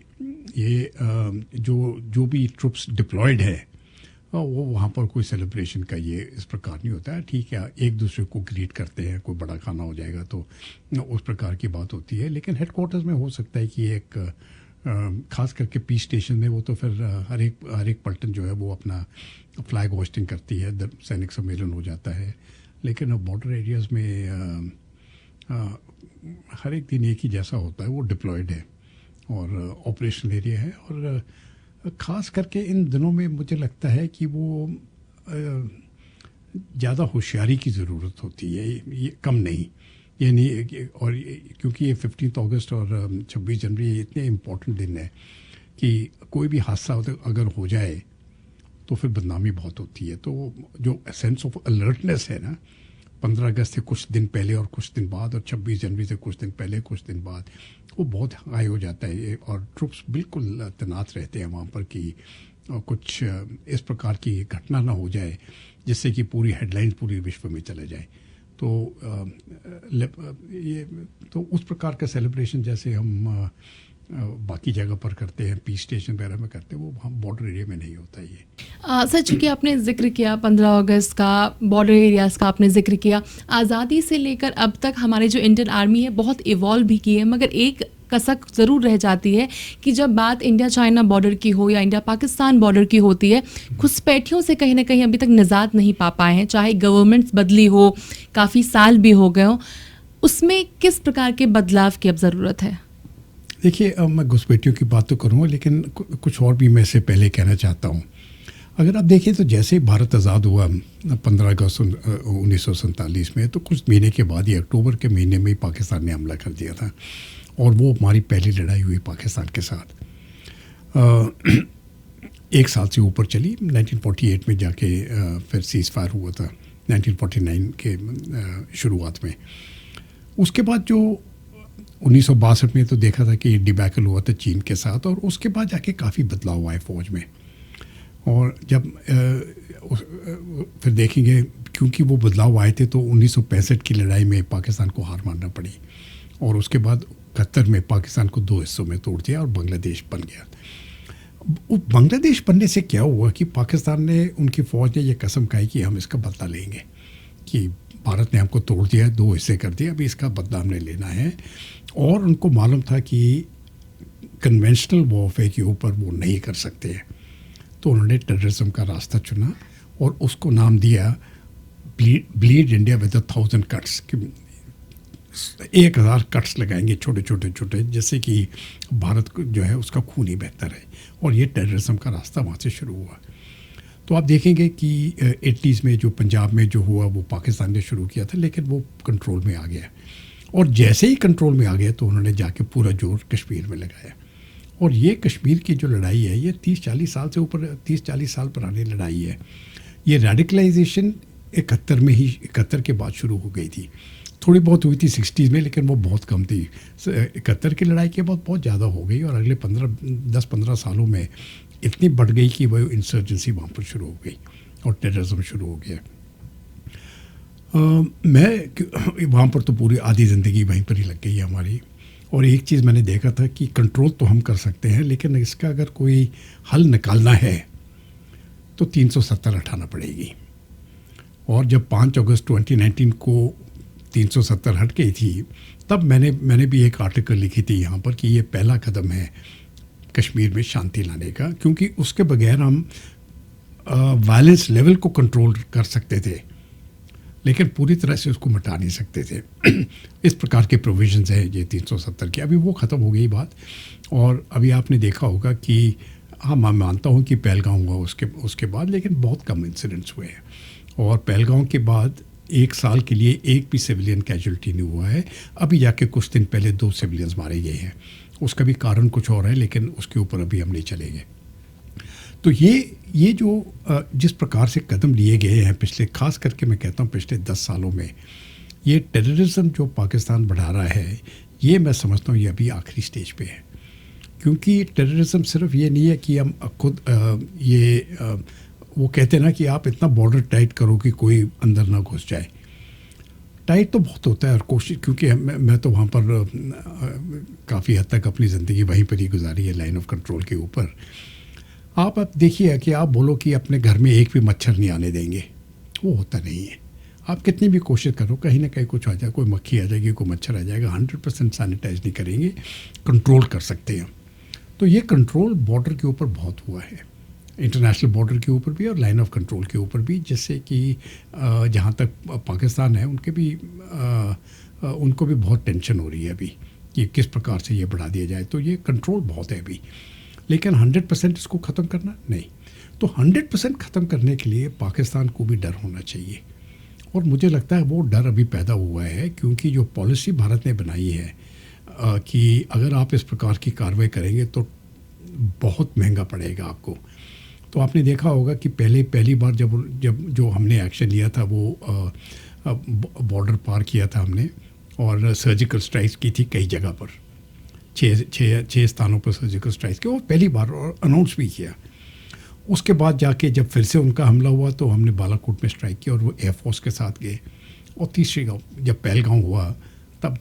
ये जो भी ट्रुप्स डिप्लॉयड है वो वहाँ पर कोई सेलिब्रेशन का ये इस प्रकार नहीं होता है। ठीक है, एक दूसरे को ग्रीट करते हैं, कोई बड़ा खाना हो जाएगा तो उस प्रकार की बात होती है। लेकिन हेडक्वार्टर्स में हो सकता है कि एक खास करके पीस स्टेशन में वो तो फिर हर एक पलटन जो है वो अपना फ्लैग होस्टिंग करती है, सैनिक सम्मेलन हो जाता है। लेकिन बॉर्डर एरियाज़ में हर एक दिन एक ही जैसा होता है, वो डिप्लॉयड है और ऑपरेशनल एरिया है। और ख़ास करके इन दिनों में मुझे लगता है कि वो ज़्यादा होशियारी की ज़रूरत होती है, ये कम नहीं। ये नहीं, और क्योंकि ये 15 अगस्त और 26 जनवरी इतने इम्पोर्टेंट दिन है कि कोई भी हादसा अगर हो जाए तो फिर बदनामी बहुत होती है। तो जो सेंस ऑफ अलर्टनेस है ना, 15 अगस्त से कुछ दिन पहले और कुछ दिन बाद, और 26 जनवरी से कुछ दिन पहले कुछ दिन बाद, वो बहुत हाई हो जाता है। और ट्रुप्स बिल्कुल तैनात रहते हैं वहाँ पर कि कुछ इस प्रकार की घटना ना हो जाए जिससे कि पूरी हेडलाइंस पूरे विश्व में चले जाए। तो ये तो उस प्रकार का सेलिब्रेशन जैसे हम बाकी जगह पर करते हैं, पीस स्टेशन वगैरह में करते हैं, वो हम बॉर्डर एरिया में नहीं होता ये। सर, चूँकि आपने जिक्र किया 15 अगस्त का, बॉर्डर एरियाज़ का आपने जिक्र किया, आज़ादी से लेकर अब तक हमारे जो इंडियन आर्मी है बहुत इवॉल्व भी की है, मगर एक कसक ज़रूर रह जाती है कि जब बात इंडिया चाइना बॉर्डर की हो या इंडिया पाकिस्तान बॉर्डर की होती है, घुसपैठियों से कहीं ना कहीं अभी तक निजात नहीं पा पाए हैं, चाहे गवर्नमेंट्स बदली हो, काफ़ी साल भी हो गए हों। उसमें किस प्रकार के बदलाव की अब ज़रूरत है? देखिए, मैं घुसपैठियों की बात तो करूँगा, लेकिन कुछ और भी मैं इससे पहले कहना चाहता हूँ। अगर आप देखें तो जैसे भारत आज़ाद हुआ 15 अगस्त 1947 में, तो कुछ महीने के बाद ही अक्टूबर के महीने में ही पाकिस्तान ने हमला कर दिया था, और वो हमारी पहली लड़ाई हुई पाकिस्तान के साथ। एक साल से ऊपर चली, 1948 में जाके फिर सीज़ फायर हुआ था 1949 के शुरुआत में। उसके बाद जो 1962 में तो देखा था कि डिबैकल हुआ था चीन के साथ, और उसके बाद जाके काफ़ी बदलाव आए फ़ौज में। और जब फिर देखेंगे, क्योंकि वो बदलाव आए थे तो 1965 की लड़ाई में पाकिस्तान को हार मानना पड़ी, और उसके बाद 71 में पाकिस्तान को 2 हिस्सों में तोड़ दिया और बांग्लादेश बन गया। बांग्लादेश बनने से क्या हुआ कि पाकिस्तान ने, उनकी फ़ौज ने ये कसम खाई कि हम इसका बदला लेंगे, कि भारत ने हमको तोड़ दिया, 2 हिस्से कर दिया, अभी इसका बदला हमने लेना है। और उनको मालूम था कि कन्वेंशनल वॉरफेयर के ऊपर वो नहीं कर सकते हैं, तो उन्होंने टेररिज्म का रास्ता चुना और उसको नाम दिया bleed India with 1000 cuts. 1000 cuts लगाएंगे छोटे छोटे छोटे, जिससे कि भारत को जो है उसका खून ही बेहतर है। और ये टेररिज्म का रास्ता वहाँ से शुरू हुआ। तो आप देखेंगे कि 80s में जो पंजाब में जो हुआ वो पाकिस्तान ने शुरू किया था, लेकिन वो कंट्रोल में आ गया, और जैसे ही कंट्रोल में आ गया तो उन्होंने जाके पूरा जोर कश्मीर में लगाया। और ये कश्मीर की जो लड़ाई है, ये 30-40 साल से ऊपर, 30-40 साल पुरानी लड़ाई है। ये रेडिकलाइजेशन 71 के बाद शुरू हो गई थी, थोड़ी बहुत हुई थी 60s में, लेकिन वो बहुत कम थी। 71 की लड़ाई के बाद बहुत ज़्यादा हो गई, और अगले 10-15 सालों में इतनी बढ़ गई कि वो इंसर्जेंसी वहाँ पर शुरू हो गई और टेररिज्म शुरू हो गया। मैं वहाँ पर तो पूरी आधी ज़िंदगी वहीं पर ही लग गई है हमारी। और एक चीज़ मैंने देखा था कि कंट्रोल तो हम कर सकते हैं, लेकिन इसका अगर कोई हल निकालना है तो 370 हटाना पड़ेगी। और जब 5 अगस्त 2019 को 370 हट गई थी, तब मैंने भी एक आर्टिकल लिखी थी यहाँ पर कि ये पहला कदम है कश्मीर में शांति लाने का, क्योंकि उसके बगैर हम वायलेंस लेवल को कंट्रोल कर सकते थे, लेकिन पूरी तरह से उसको मिटा नहीं सकते थे। इस प्रकार के प्रोविजंस है ये 370 की। अभी वो ख़त्म हो गई बात। और अभी आपने देखा होगा कि हाँ, मैं मानता हूँ कि पहलगाम हुआ उसके बाद, लेकिन बहुत कम इंसिडेंट्स हुए हैं। और पहलगाम के बाद 1 साल के लिए एक भी सिविलियन कैजुअल्टी नहीं हुआ है। अभी जाके कुछ दिन पहले 2 सिविलियंस मारे गए हैं, उसका भी कारण कुछ और है, लेकिन उसके ऊपर अभी हम नहीं चलेंगे। तो ये जो जिस प्रकार से कदम लिए गए हैं पिछले, खास करके मैं कहता हूँ पिछले 10 सालों में, ये टेररिज्म जो पाकिस्तान बढ़ा रहा है, ये मैं समझता हूँ ये अभी आखिरी स्टेज पे है। क्योंकि टेररिज्म सिर्फ ये नहीं है कि हम खुद वो कहते हैं ना कि आप इतना बॉर्डर टाइट करो कि कोई अंदर ना घुस जाए। टाइट तो बहुत होता है, और कोशिश, क्योंकि मैं तो वहाँ पर काफ़ी हद तक अपनी ज़िंदगी वहीं पर ही गुजारी है, लाइन ऑफ कंट्रोल के ऊपर। आप अब देखिए कि आप बोलो कि अपने घर में एक भी मच्छर नहीं आने देंगे, वो होता नहीं है। आप कितनी भी कोशिश करो, कहीं ना कहीं कुछ आ जाए, कोई मक्खी आ जाएगी, कोई मच्छर आ जाएगा। 100% सैनिटाइज नहीं करेंगे, कंट्रोल कर सकते हैं। तो ये कंट्रोल बॉर्डर के ऊपर बहुत हुआ है, इंटरनेशनल बॉर्डर के ऊपर भी और लाइन ऑफ कंट्रोल के ऊपर भी, जिससे कि जहाँ तक पाकिस्तान है उनको भी बहुत टेंशन हो रही है अभी कि किस प्रकार से ये बढ़ा दिया जाए। तो ये कंट्रोल बहुत है अभी, लेकिन 100% इसको ख़त्म करना नहीं। तो 100% ख़त्म करने के लिए पाकिस्तान को भी डर होना चाहिए, और मुझे लगता है वो डर अभी पैदा हुआ है, क्योंकि जो पॉलिसी भारत ने बनाई है कि अगर आप इस प्रकार की कार्रवाई करेंगे तो बहुत महंगा पड़ेगा आपको। तो आपने देखा होगा कि पहली बार जब जो हमने एक्शन लिया था, वो बॉर्डर पार किया था हमने, और सर्जिकल स्ट्राइक्स की थी कई जगह पर, छः स्थानों पर सर्जिकल स्ट्राइक्स की, और पहली बार और अनाउंस भी किया। उसके बाद जाके जब फिर से उनका हमला हुआ तो हमने बालाकोट में स्ट्राइक किया, और वो एयरफोर्स के साथ गए। और तीसरी गाँव जब पहलगांव हुआ तब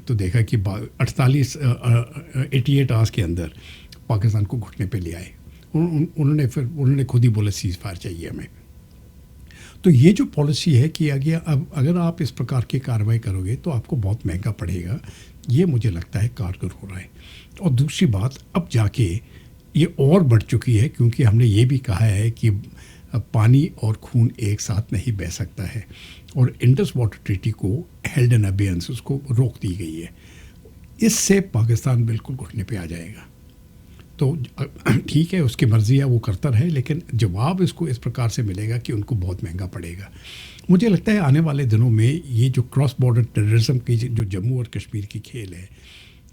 तो देखा कि 88 आवर्स के अंदर पाकिस्तान को घुटने पे ले आए। उन्होंने खुद ही बोला सीज़ फायर चाहिए हमें। तो ये जो पॉलिसी है कि अगर आप इस प्रकार की कार्रवाई करोगे तो आपको बहुत महंगा पड़ेगा, ये मुझे लगता है कारगर हो रहा है। और दूसरी बात, अब जाके ये और बढ़ चुकी है, क्योंकि हमने ये भी कहा है कि पानी और खून एक साथ नहीं बह सकता है, और इंडस वाटर ट्रीटी को हेल्ड इन अबेयंस उसको रोक दी गई है। इससे पाकिस्तान बिल्कुल घुटने पे आ जाएगा। तो ठीक है, उसकी मर्ज़ी है, वो करता रहे, लेकिन जवाब इसको इस प्रकार से मिलेगा कि उनको बहुत महंगा पड़ेगा। मुझे लगता है आने वाले दिनों में ये जो क्रॉस बॉर्डर टेररिज्म की जो जम्मू और कश्मीर की खेल है,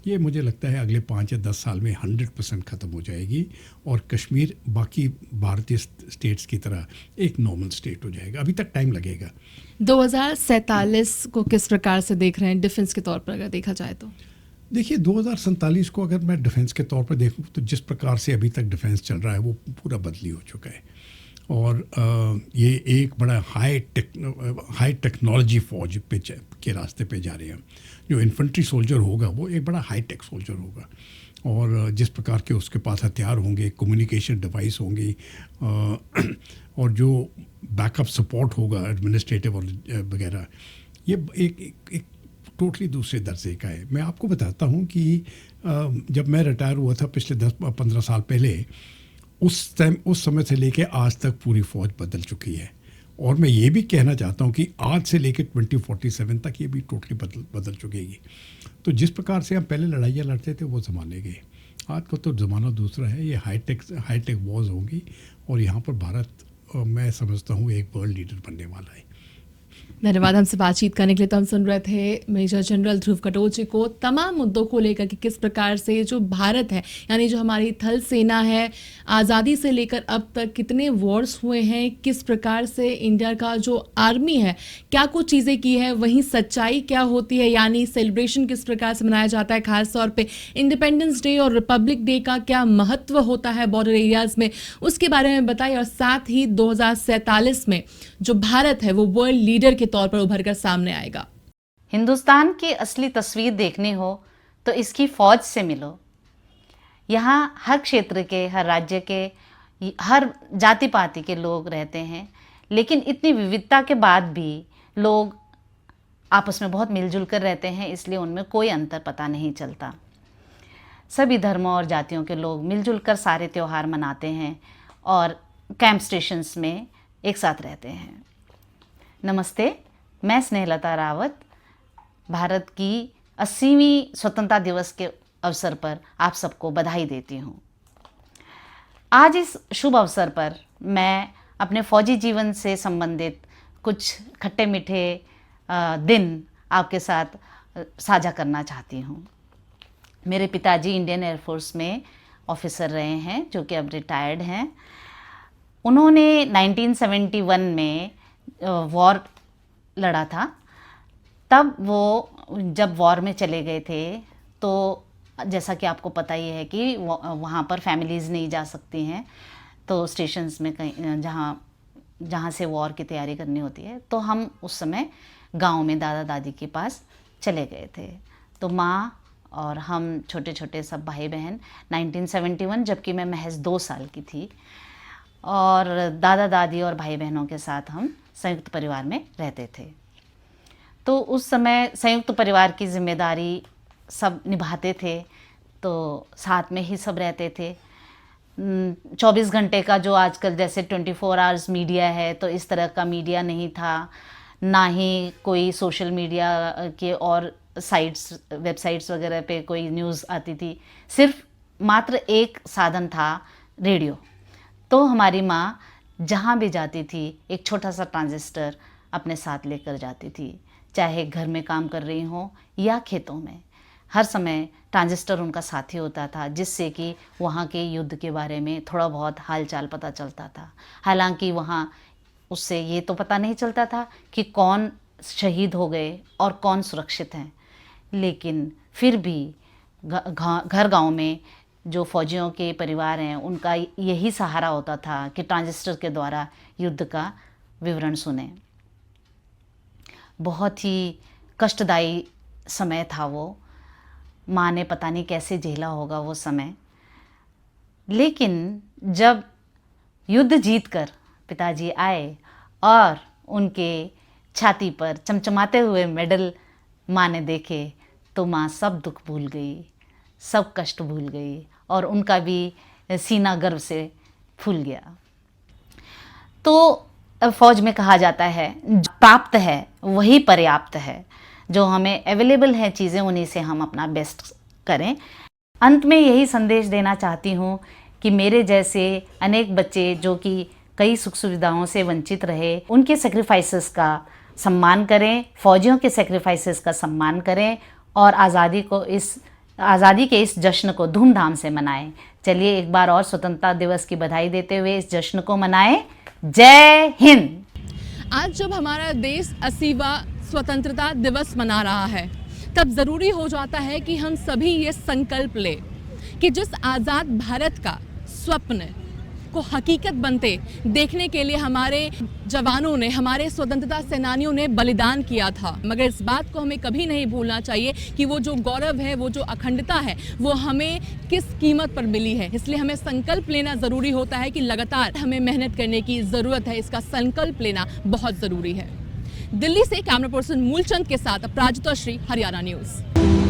ये मुझे लगता है अगले 5 या 10 साल में 100% ख़त्म हो जाएगी, और कश्मीर बाकी भारतीय स्टेट्स की तरह एक नॉर्मल स्टेट हो जाएगा। अभी तक टाइम लगेगा। 2047 को किस प्रकार से देख रहे हैं डिफेंस के तौर पर, अगर देखा जाए तो? देखिए, 2047 को अगर मैं डिफेंस के तौर पर देखूं तो जिस प्रकार से अभी तक डिफेंस चल रहा है वो पूरा बदली हो चुका है, और ये एक बड़ा हाई टेक्नोलॉजी फौज के रास्ते पे जा रहे हैं। जो इन्फेंट्री सोल्जर होगा वो एक बड़ा हाई टेक सोल्जर होगा, और जिस प्रकार के उसके पास हथियार होंगे, कम्युनिकेशन डिवाइस होंगी, और जो बैकअप सपोर्ट होगा एडमिनिस्ट्रेटिव और वगैरह, ये एक टोटली दूसरे दर्जे का है। मैं आपको बताता हूँ कि जब मैं रिटायर हुआ था पिछले 10-15 साल पहले, उस समय से लेके आज तक पूरी फ़ौज बदल चुकी है, और मैं ये भी कहना चाहता हूँ कि आज से लेके 2047 तक ये भी टोटली बदल चुकेगी। तो जिस प्रकार से हम पहले लड़ाइयाँ लड़ते थे वो ज़माने गए, आज का तो ज़माना दूसरा है। ये हाईटेक वॉर्स होंगी, और यहाँ पर भारत मैं समझता हूँ एक वर्ल्ड लीडर बनने वाला है। धन्यवाद। हमसे बातचीत करने के लिए तो हम सुन रहे थे मेजर जनरल ध्रुव कटोच को तमाम मुद्दों को लेकर कि किस प्रकार से जो भारत है, यानी जो हमारी थल सेना है, आज़ादी से लेकर अब तक कितने वॉर्स हुए हैं, किस प्रकार से इंडिया का जो आर्मी है क्या कुछ चीज़ें की है, वहीं सच्चाई क्या होती है, यानी सेलिब्रेशन किस प्रकार से मनाया जाता है, खास तौर पे इंडिपेंडेंस डे और रिपब्लिक डे का क्या महत्व होता है बॉर्डर एरियाज में, उसके बारे में बताइए। और साथ ही 2047 में जो भारत है वो वर्ल्ड लीडर के तौर पर उभर कर सामने आएगा। हिंदुस्तान की असली तस्वीर देखनी हो तो इसकी फौज से मिलो। यहाँ हर क्षेत्र के, हर राज्य के, हर जाति पाति के लोग रहते हैं, लेकिन इतनी विविधता के बाद भी लोग आपस में बहुत मिलजुल कर रहते हैं, इसलिए उनमें कोई अंतर पता नहीं चलता। सभी धर्मों और जातियों के लोग मिलजुल कर सारे त्यौहार मनाते हैं और कैंप स्टेशंस में एक साथ रहते हैं। नमस्ते, मैं स्नेहलता रावत भारत की 80वीं स्वतंत्रता दिवस के अवसर पर आप सबको बधाई देती हूँ। आज इस शुभ अवसर पर मैं अपने फौजी जीवन से संबंधित कुछ खट्टे मीठे दिन आपके साथ साझा करना चाहती हूँ। मेरे पिताजी इंडियन एयरफोर्स में ऑफिसर रहे हैं, जो कि अब रिटायर्ड हैं। उन्होंने 1971 में वॉर लड़ा था। तब वो जब वॉर में चले गए थे तो जैसा कि आपको पता ही है कि वहाँ पर फैमिलीज़ नहीं जा सकती हैं, तो स्टेशंस में कहीं जहाँ से वॉर की तैयारी करनी होती है, तो हम उस समय गांव में दादा दादी के पास चले गए थे। तो माँ और हम छोटे छोटे सब भाई बहन 1971, जबकि मैं महज 2 साल की थी, और दादा दादी और भाई बहनों के साथ हम संयुक्त परिवार में रहते थे। तो उस समय संयुक्त परिवार की जिम्मेदारी सब निभाते थे, तो साथ में ही सब रहते थे। 24 घंटे का जो आजकल जैसे 24 आवर्स मीडिया है, तो इस तरह का मीडिया नहीं था, ना ही कोई सोशल मीडिया के और साइट्स वेबसाइट्स वगैरह पे कोई न्यूज़ आती थी। सिर्फ मात्र एक साधन था, रेडियो। तो हमारी माँ जहाँ भी जाती थी एक छोटा सा ट्रांजिस्टर अपने साथ लेकर जाती थी, चाहे घर में काम कर रही हो या खेतों में। हर समय ट्रांजिस्टर उनका साथी होता था, जिससे कि वहाँ के युद्ध के बारे में थोड़ा बहुत हालचाल पता चलता था। हालांकि वहाँ उससे ये तो पता नहीं चलता था कि कौन शहीद हो गए और कौन सुरक्षित हैं, लेकिन फिर भी घर गांव में जो फौजियों के परिवार हैं उनका यही सहारा होता था कि ट्रांजिस्टर के द्वारा युद्ध का विवरण सुने। बहुत ही कष्टदायी समय था वो। माँ ने पता नहीं कैसे झेला होगा वो समय। लेकिन जब युद्ध जीतकर पिताजी आए और उनके छाती पर चमचमाते हुए मेडल माँ ने देखे, तो माँ सब दुख भूल गई, सब कष्ट भूल गई, और उनका भी सीना गर्व से फूल गया। तो फौज में कहा जाता है जो प्राप्त है वही पर्याप्त है, जो हमें अवेलेबल है चीज़ें उन्हीं से हम अपना बेस्ट करें। अंत में यही संदेश देना चाहती हूँ कि मेरे जैसे अनेक बच्चे जो कि कई सुख सुविधाओं से वंचित रहे, उनके सेक्रीफाइसेस का सम्मान करें, फौजियों के सेक्रीफाइसेस का सम्मान करें, और आज़ादी के इस जश्न को धूमधाम से मनाएं। चलिए एक बार और स्वतंत्रता दिवस की बधाई देते हुए इस जश्न को मनाएं। जय हिंद। आज जब हमारा देश 80वां स्वतंत्रता दिवस मना रहा है, तब ज़रूरी हो जाता है कि हम सभी ये संकल्प लें कि जिस आज़ाद भारत का स्वप्न को हकीकत बनते देखने के लिए हमारे जवानों ने, हमारे स्वतंत्रता सेनानियों ने बलिदान किया था, मगर इस बात को हमें कभी नहीं भूलना चाहिए कि वो जो गौरव है, वो जो अखंडता है, वो हमें किस कीमत पर मिली है। इसलिए हमें संकल्प लेना ज़रूरी होता है कि लगातार हमें मेहनत करने की ज़रूरत है। इसका संकल्प लेना बहुत ज़रूरी है। दिल्ली से कैमरा पर्सन मूलचंद के साथ अपराजिता श्री, हरियाणा न्यूज़।